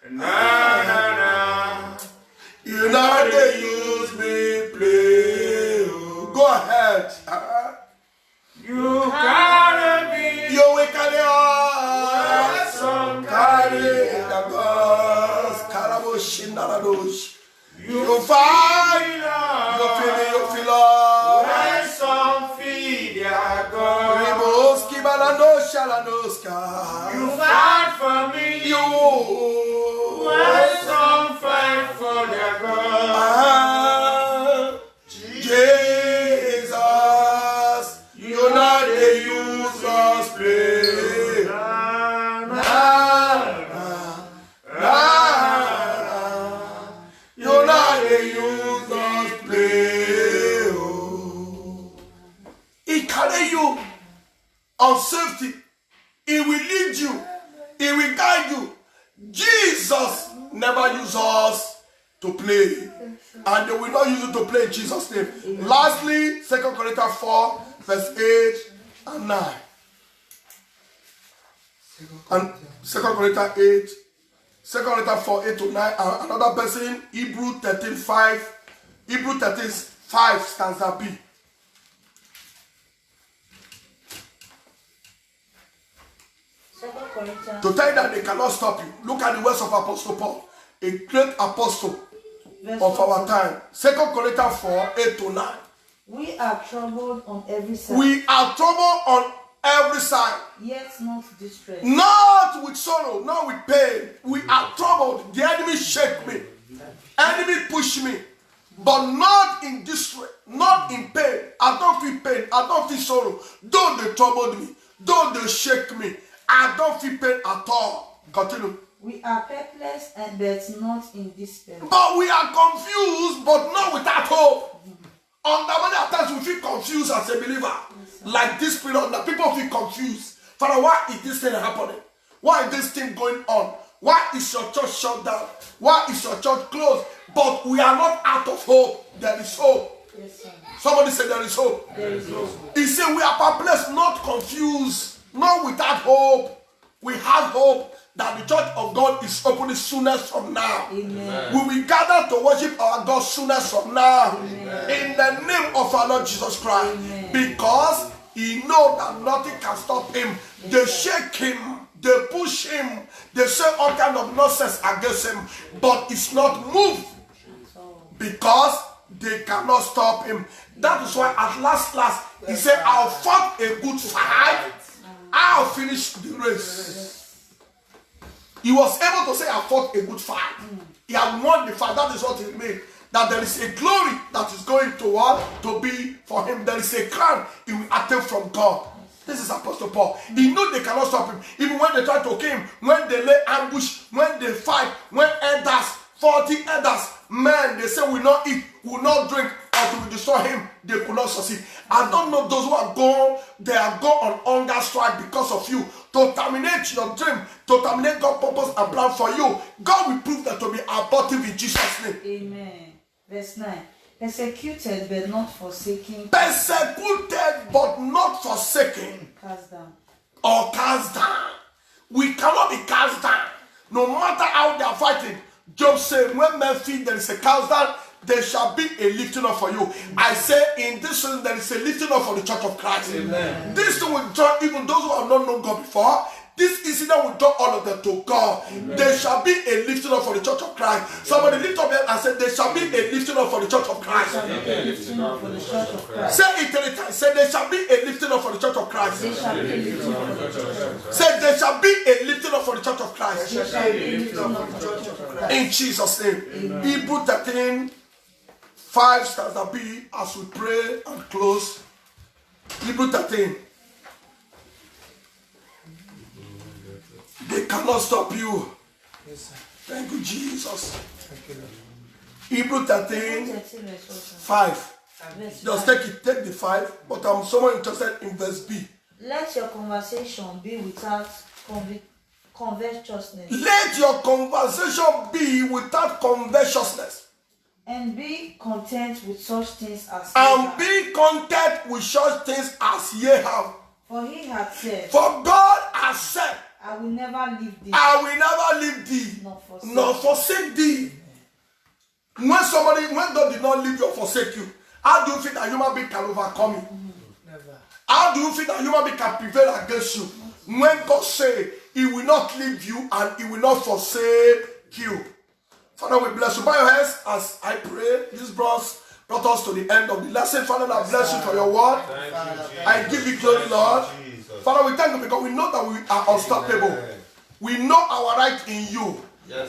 na na na. You know they use me play. Oh. Go ahead. You can Shaladosh. You fight, you feel love. When some feed their God, Riboski Balano Shalanoska. you fight for me. You. When some fight for their God, Jesus, you know they use us play. You know they use us play. Oh. He carry you on safety. He will lead you. He will guide you. Jesus never use us to play. And they will not use you to play in Jesus' name. Amen. Lastly, 2 Corinthians 4, verse 8 and 9. And 2 Corinthians 8, 2 Corinthians 4, 8 to 9. And another person, Hebrew 13, 5. Hebrew 13, 5 stanza B. To tell you that they cannot stop you. Look at the words of Apostle Paul, a great apostle of our time. 2 Corinthians 4, 8 to 9. We are troubled on every side. We are troubled on every side. Yet not distressed. Not with sorrow, not with pain. We are troubled. The enemy shake me. Enemy push me. But not in distress, not in pain. I don't feel pain. I don't feel sorrow. Though they troubled me, though they shake me, I don't feel pain at all. Continue. We are perplexed and but not in despair. But we are confused, but not without hope. On the many times we feel confused as a believer. Like this period, that people feel confused. Father, why is this thing happening? Why is this thing going on? Why is your church shut down? Why is your church closed? But we are not out of hope. There is hope. Yes, sir. Somebody said there is hope. There is hope. He said we are perplexed, not confused, not without hope. We have hope that the church of God is opening soonest from now. Amen. We will gather to worship our God soonest from now. Amen. In the name of our Lord Jesus Christ. Amen. Because he knows that nothing can stop him. They shake him. They push him. They say all kind of nonsense against him. But it's not moved. Because they cannot stop him. That is why at last, he said, I'll fight a good fight. I'll finish the race. He was able to say, I fought a good fight. He had won the fight. That is what it means. That there is a glory that is going to what? To be for him. There is a crown he will attain from God. This is Apostle Paul. He knew they cannot stop him. Even when they try to kill him, when they lay ambush, when they fight, when elders, 40 elders, men, they say, will not eat, will not drink, until we destroy him, they could not succeed. I don't know those who are gone, they are gone on hunger strike because of you. To terminate your dream, to terminate God's purpose and plan for you. God will prove that to be abortive in Jesus' name. Amen. Verse 9. Persecuted but not forsaken. Persecuted but not forsaken. Cast down. Or cast down. We cannot be cast down. No matter how they are fighting. Job said, when men feel there is a cast down, there shall be a lifting up for you. I say in this season there is a lifting up for the church of Christ. Amen. This thing will draw even those who have not known God before. This incident will draw all of them to God. Amen. There shall be a lifting up for the church of Christ. Somebody lift up your hand and say, there shall be a lifting up for the church of Christ. A lifting up for the church of Christ. Say it 3 times. Say, there shall be a lifting up for the church of Christ. There shall be a lifting up for the church of Christ. Say, there shall be a lifting up for the church of Christ. There shall be a lifting up for the church of Christ. In Jesus' name. Hebrew 13, 5 stanza B, as we pray and close. Hebrew 13. They cannot stop you. Yes, Thank you, Jesus. thank you, Lord. Hebrew 13, 5. Verse Just 5. take the 5, but I'm somewhat interested in verse B. Let your conversation be without covetousness, Let your conversation be without covetousness, and be content with such things as and ye have. be content with such things as ye have. For he hath said, For God has said, I will never leave thee, I will never leave thee, nor forsake thee. When God did not leave you or forsake you, how do you think that human being can overcome you? Never. How do you think that human being can prevail against you? When God said he will not leave you and he will not forsake you. Father, we bless you. By your hands, as I pray, this brought us to the end of the lesson. Father, I bless you for your word. I give you glory, Lord. Father, we thank you because we know that we are unstoppable. We know our right in you.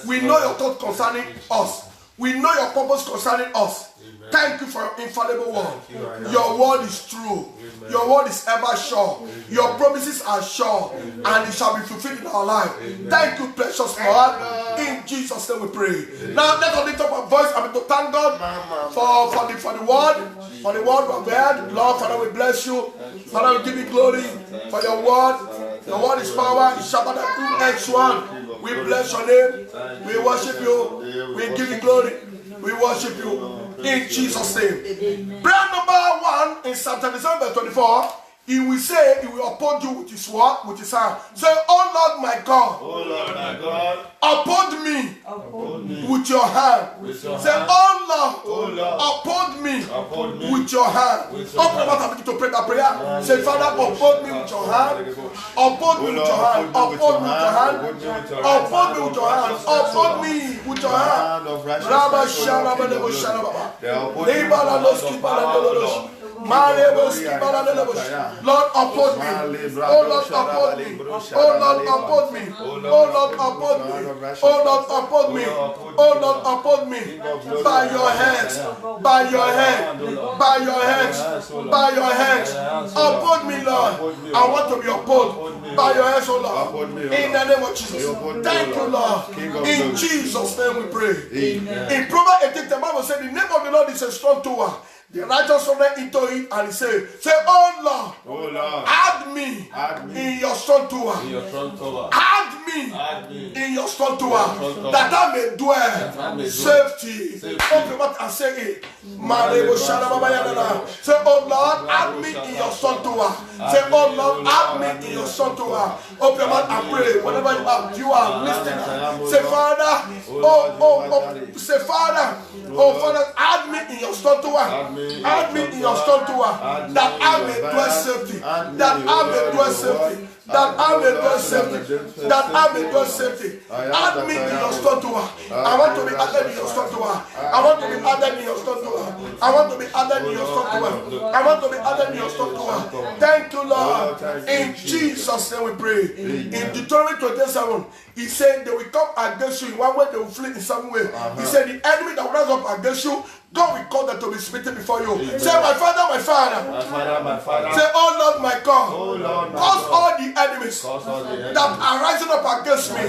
We know your thought concerning us. We know your purpose concerning us. Thank you for your infallible word. Your word is true. Your word is ever sure. Your promises are sure, and it shall be fulfilled in our life. Thank you, precious Lord. In Jesus' name we pray. Now let us lift up our voice and to thank God for the word we have heard. Lord, Father, we bless you. Father, we give you glory for your word. Your word is power. It's sharper than two-edged sword. We bless your name. We worship you. We give you glory. We worship you. In Jesus' name. Prayer number 1 in Psalm 37 verse 24. He will say, he will uphold you with his word, with his hand. Say, oh Lord my God. Oh Lord my God. Uphold me with your hand. Say, oh Lord, uphold me with your hand. Open your mouth and begin to pray that prayer. Say, Father, uphold me with your hand. Uphold me with your hand. Uphold me with your hand. Uphold me with your hand. Uphold me with your hand. Rabba Shalaba Lebo Shalaba. Lord, uphold me. Oh Lord, uphold me. Oh Lord, uphold me. Oh Lord, uphold me. Oh Lord, uphold me. Oh Lord, uphold me. By your hands. By your hand. By your hands. By your hands. Uphold me, Lord. I want to be upheld by your hands, oh Lord. In the name of Jesus. Thank you, Lord. In Jesus' name we pray. In Proverbs 18, the Bible said, the name of the Lord is a strong tower. The righteous run into it and he say, oh Lord, add me in your strong tower. Add me in your strong tower, that I may dwell safety. Open your mouth and say it. Say, oh Lord, add me in your strong tower. Say, oh Lord, add me in your strong tower. Open your mouth and pray. Whatever you are listening. Say, Father, say, Father, oh Father, add me in your strong tower. Add me in your strong tower, that I may dwell safety. That I may dwell safety. That I may dwell safety. That I may dwell safety. Add me in your strong tower. I want to be added in your strong tower. I want to be added in your strong tower. I want to be added in your strong tower. I want to be added in your strong tower. Thank you, Lord. In Jesus' name we pray. In Deuteronomy 27, he said they will come against you in one way, they will flee in some way. He said the enemy that will rise up against you, God will call them to be smitten before you. Amen. Say, my Father, my Father. My Father, my Father. Say, oh Lord, my God. Oh Lord, my cause God. All the enemies that are rising up against me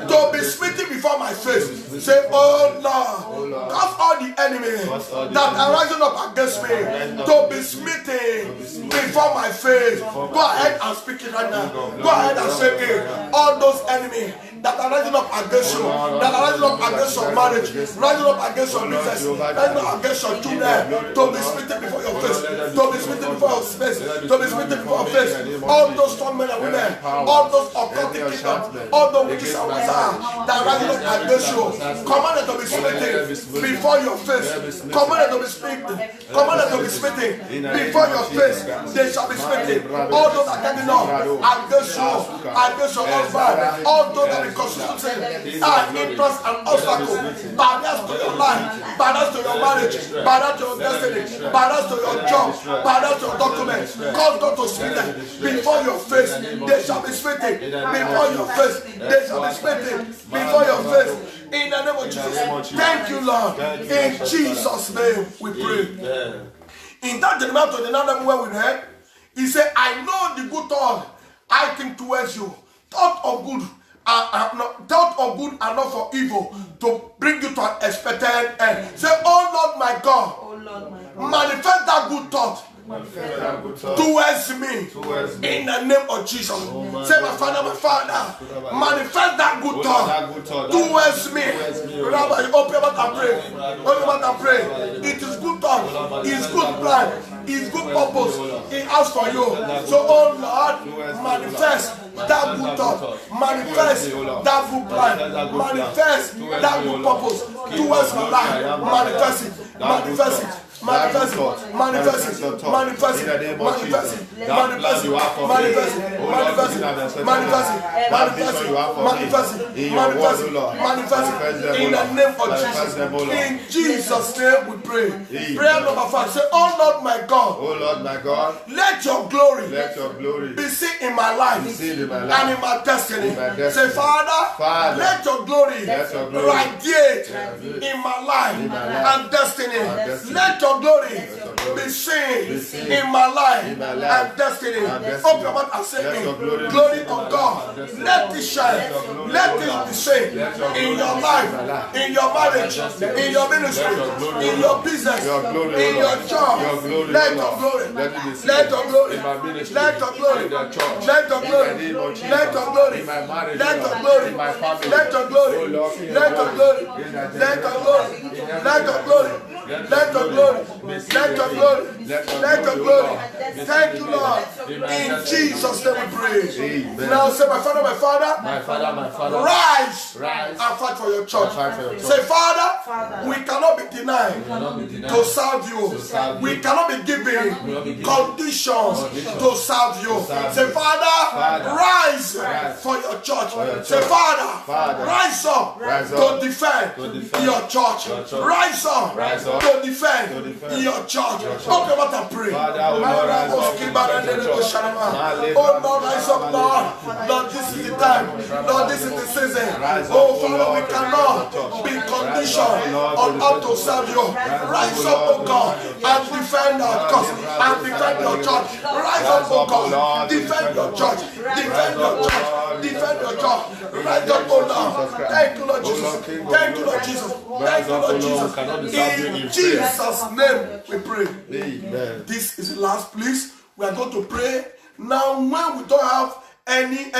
to be smitten before my face. Say, oh Lord, cause all the enemies that are rising up against me to be smitten before my face. Go ahead and speak it right now. Go ahead and say it. All those enemies that are rising up against you, that are rising up against your marriage, rising up against your business, rising up against your children, to be smitten before your face, to be smitten before your face, to be smitten before your face. All those strong men and women, all those occultic kingdoms, all the witches and wizards that are rising up against you, commanded to be smitten before your face, commanded to be smitten, commanded to be smitten before your face. They shall be smitten. All those that are getting up against you, against your husband, all those that constituting interest and obstacle, barriers to your life, barriers to your marriage, barriers to your destiny, barriers to your job, barriers to your documents. Cause God to speak them before your face. They shall be smitten before your face. They shall be smitten before your face. In the name of Jesus. Thank you, Lord. In Jesus' name we pray. In that Jeremiah 29 where we read, he said, I know the good thought I think towards you, thought of good. Thought of good and not for evil, to bring you to an expected end. Say, oh Lord my God, oh Lord my God, manifest that good thought towards me in the name of Jesus. Say, my Father, manifest that good thought towards me. Rabbi, open your mouth and pray. Open your mouth and pray. It is good thought, it is good plan, it is good purpose. He has for you. So, oh Lord, manifest that good thought, manifest that good plan, manifest that good purpose towards my life. Manifest it, manifest it. manifest it, manifest it, manifest it, in the name of manifest Jesus. it, That plan manifest you it, have for me, manifest it, oh Lord, manifest it, begin and accept manifest it, that manifest vision it, you have for manifest me, it, in your word, manifest oh it, Lord, manifest manifest it, them, in oh the Lord. name of Manifest Jesus. them, oh Lord. In Jesus' name we pray. Prayer number 5. Say, oh Lord my God, Oh Lord, my God, let your glory let your glory be seen in my life be seen in my and life. in my destiny. In my destiny. Say, Father, Father, let your glory let your glory radiate in my life and destiny. destiny. Let your glory glory be seen be seen in my life in my life and destiny. and destiny. Open your mouth and say, Let your glory be glory seen in my of life God, and destiny. let it shine. Let your glory, Let O it Lord. be seen Let your in glory your be life, seen in my life. in your marriage, destiny. in your ministry, Let your glory, in O your Lord. business, Your glory, O in your Lord. job. Your glory, Let O your Lord. glory, Let it be seen let your glory, in my ministry, let your glory, in the church, let your in glory, the name of Jesus, let your glory, in my marriage, let O your Lord, glory, in my family, let your glory, O Lord, in let your glory, in the let your glory, generation, let your glory, let your glory, let your glory, let your glory. Thank you, Lord. In Jesus' name we pray. Amen. Now say, my Father, My Father, rise rise and fight for your church. fight for your church. Say, Father, we cannot be denied to serve you. serve We you. cannot be given conditions to serve you. serve Say, you. Father, rise for your church. Say, Father, rise up to defend your church. Rise up to defend your church. Open your mouth and pray. Father, O Lord, rise up to defend your church. Oh Lord, rise up, Lord. Lord, this is the time. Lord, this is the season. Oh Father, we cannot be conditioned on how to serve you. Rise up, oh God, and defend our cause and defend your church. Rise up, oh God, defend your church. Defend your church. Defend your church. Rise up, oh Lord. Thank you, Lord Jesus. Thank you, Lord Jesus. Thank you, Lord Jesus. In Jesus' name we pray. Amen. This is the last place we are going to pray. Now, when we don't have any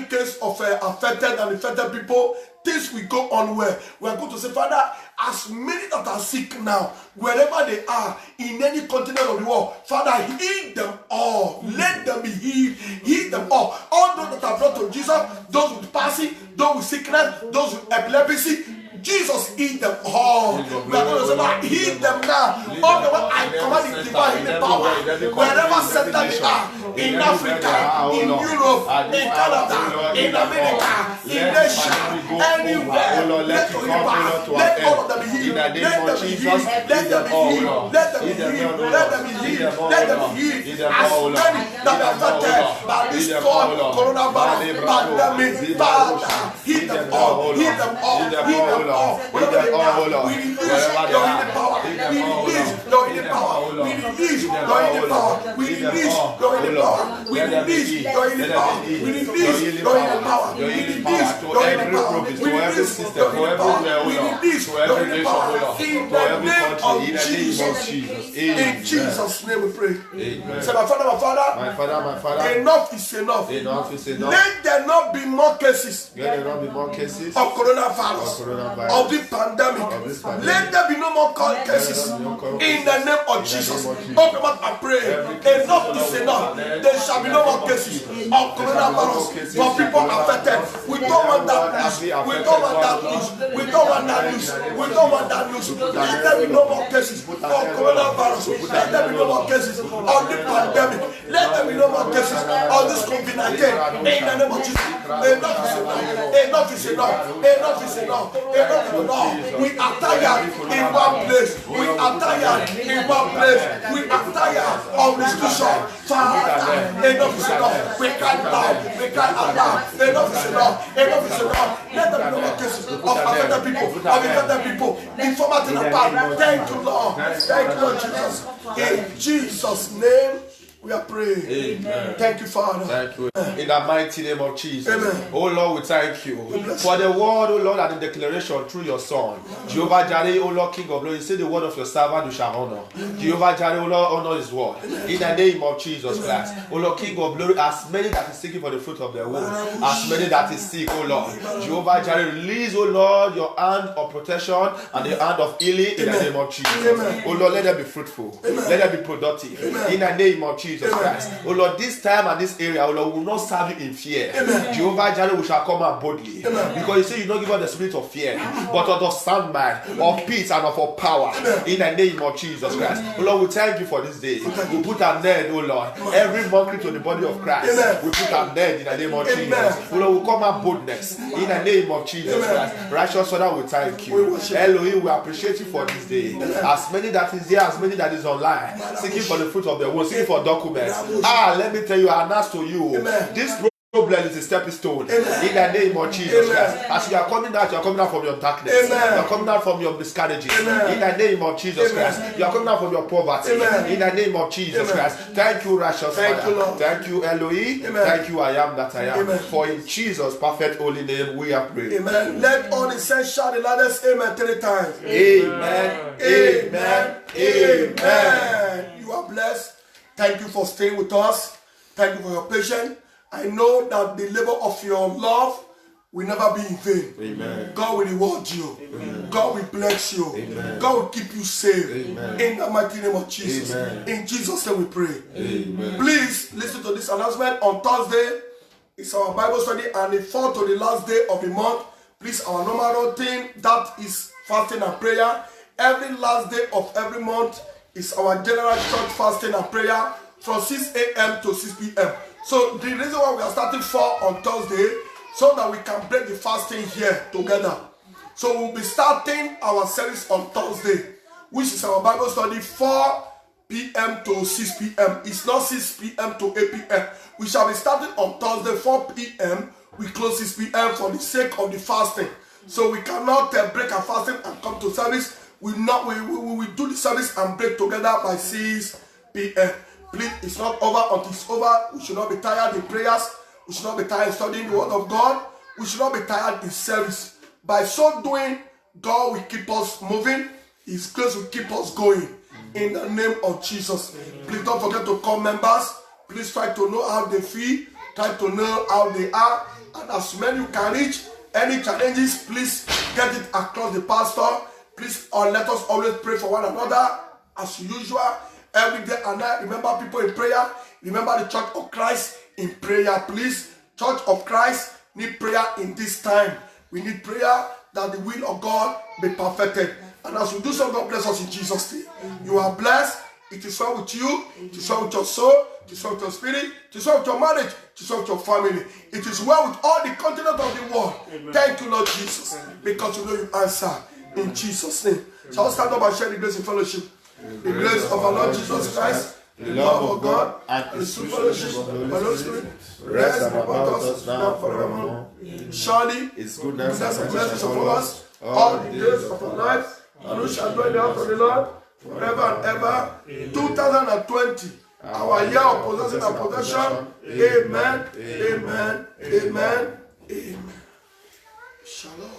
case of affected and infected people, things will go on well. We are going to say, Father, as many that are sick now, wherever they are, in any continent of the world, Father, heal them all. Let them be healed. Heal them all. All those that are brought to Jesus, those with palsy, those with sickness, those with epilepsy, Jesus heal them all. We are going to say, Lord, heal them now. All the way I command the divine healing power. Wherever center they are, in Africa, in Europe, in Canada, in America, in Asia, anywhere, let your healing power. Let all of them be healed. Let them be healed. Let them be healed. Let them be healed. Let them be healed. Let them be healed. As many that are affected by this coronavirus pandemic, Father, heal them all. Heal them all. Heal them all. Whatever they are, we release your healing power. We release your healing power. We release your healing power. We release your healing power. We release your healing power. We release your healing power. We release your healing power. We release your healing power. We release your healing power. In the name of Jesus. In Jesus' name we pray. Say, my Father, enough is enough. Let there not be more cases of coronavirus, of the pandemic. Let there be no more cases in the name of Jesus. Open your mouth and pray. Enough is enough. There shall be no more cases of coronavirus for people affected. We don't want that news. We don't want that news. We don't want that news. We don't want that news. Let there be no more cases of coronavirus. Let there be no more cases of the pandemic. Let there be no more cases of this COVID-19 in the name of Jesus. Enough is enough. Enough is enough. Enough is enough. Enough is enough. We are tired in one place. We are tired in one place. We are tired of restriction. Father, enough is enough. We can't allow. We can't allow. Enough is enough. Enough is enough. Let there be no more cases of affected people. Of infected people. Informative apart. Thank you, Lord. Thank you, Lord Jesus. In Jesus' name, we are praying. Amen. Thank you, Father. Thank you. In the mighty name of Jesus. Amen. Oh Lord, we thank you for the word, oh Lord, and the declaration through your Son. Jehovah Jireh, oh Lord, King of glory, say the word of your servant you shall honor. Jehovah Jireh, oh Lord, honor his word. In the name of Jesus Christ. Oh Lord, King of glory, as many that is seeking for the fruit of their womb, as many that is sick, oh Lord. Jehovah Jireh, release, oh Lord, your hand of protection and the hand of healing in the name of Jesus. Oh Lord, let them be fruitful. Let them be productive. In the name of Jesus. Jesus Christ. Oh Lord, this time and this area, oh Lord, we will not serve you in fear. Jehovah Jireh, we shall come out boldly. Because you say you don't give us the spirit of fear, but of sound mind, of peace, and of power. In the name of Jesus Christ. Oh Lord, we thank you for this day. We put an end, oh Lord, every mockery to the body of Christ. We put an end in the name of Jesus. Oh Lord, we come out boldness in the name of Jesus Christ. Righteous Father, we thank you. Elohim, we appreciate you for this day. As many that is here, as many that is online, seeking for the fruit of the womb, seeking for documents. Let me tell you, I announce to you, this problem is a stepping stone. In the name of Jesus Christ. As you are coming out from your darkness. You are coming out from your miscarriages. In the name of Jesus Christ. You are coming out from your poverty. In the name of Jesus Christ. Thank you, righteous Father. Thank you, Elohim. Thank you, I am that I am. For in Jesus' perfect holy name we are praying. Amen. Let all the saints shout the loudest amen 3 times. Amen. Amen. Amen. You are blessed. Thank you for staying with us. Thank you for your patience. I know that the labor of your love will never be in vain. Amen. God will reward you. Amen. God will bless you. Amen. God will keep you safe. Amen. In the mighty name of Jesus. Amen. In Jesus' name we pray. Amen. Please listen to this announcement. On Thursday, it's our Bible study and it falls to the last day of the month. Please, our normal routine, that is fasting and prayer. Every last day of every month is our general church fasting and prayer from 6 a.m. to 6 p.m. So the reason why we are starting 4 on Thursday, so that we can break the fasting here together. So we'll be starting our service on Thursday, which is our Bible study 4 p.m. to 6 p.m. It's not 6 p.m. to 8 p.m. We shall be starting on Thursday 4 p.m. We close 6 p.m. for the sake of the fasting. So we cannot break our fasting and come to service. We do the service and break together by 6 p.m. Please, it's not over until it's over. We should not be tired in prayers. We should not be tired studying the word of God. We should not be tired in service. By so doing, God will keep us moving. His grace will keep us going. In the name of Jesus. Please don't forget to call members. Please try to know how they feel. Try to know how they are. And as many you can reach, any challenges, please get it across the pastor. Please let us always pray for one another. As usual, every day and night, remember people in prayer. Remember the Church of Christ in prayer, please. Church of Christ need prayer in this time. We need prayer that the will of God be perfected. And as we do so, God bless us in Jesus' name. You are blessed. It is well with you. It is well with your soul. It is well with your spirit. It is well with your marriage. It is well with your family. It is well with all the continents of the world. Amen. Thank you, Lord Jesus, because you know you answer in Jesus' name. Shall we stand up and share the grace in fellowship? The grace of our Lord Jesus Christ, the love of God, and the sweet fellowship of the Holy Spirit rest and abide with us now and forevermore. Surely, His goodness and mercy shall follow us all the days of our lives, and we shall dwell in the house of the Lord forever and ever. 2020, our year of possessing and possession. Amen. Amen. Amen. Amen. Shalom.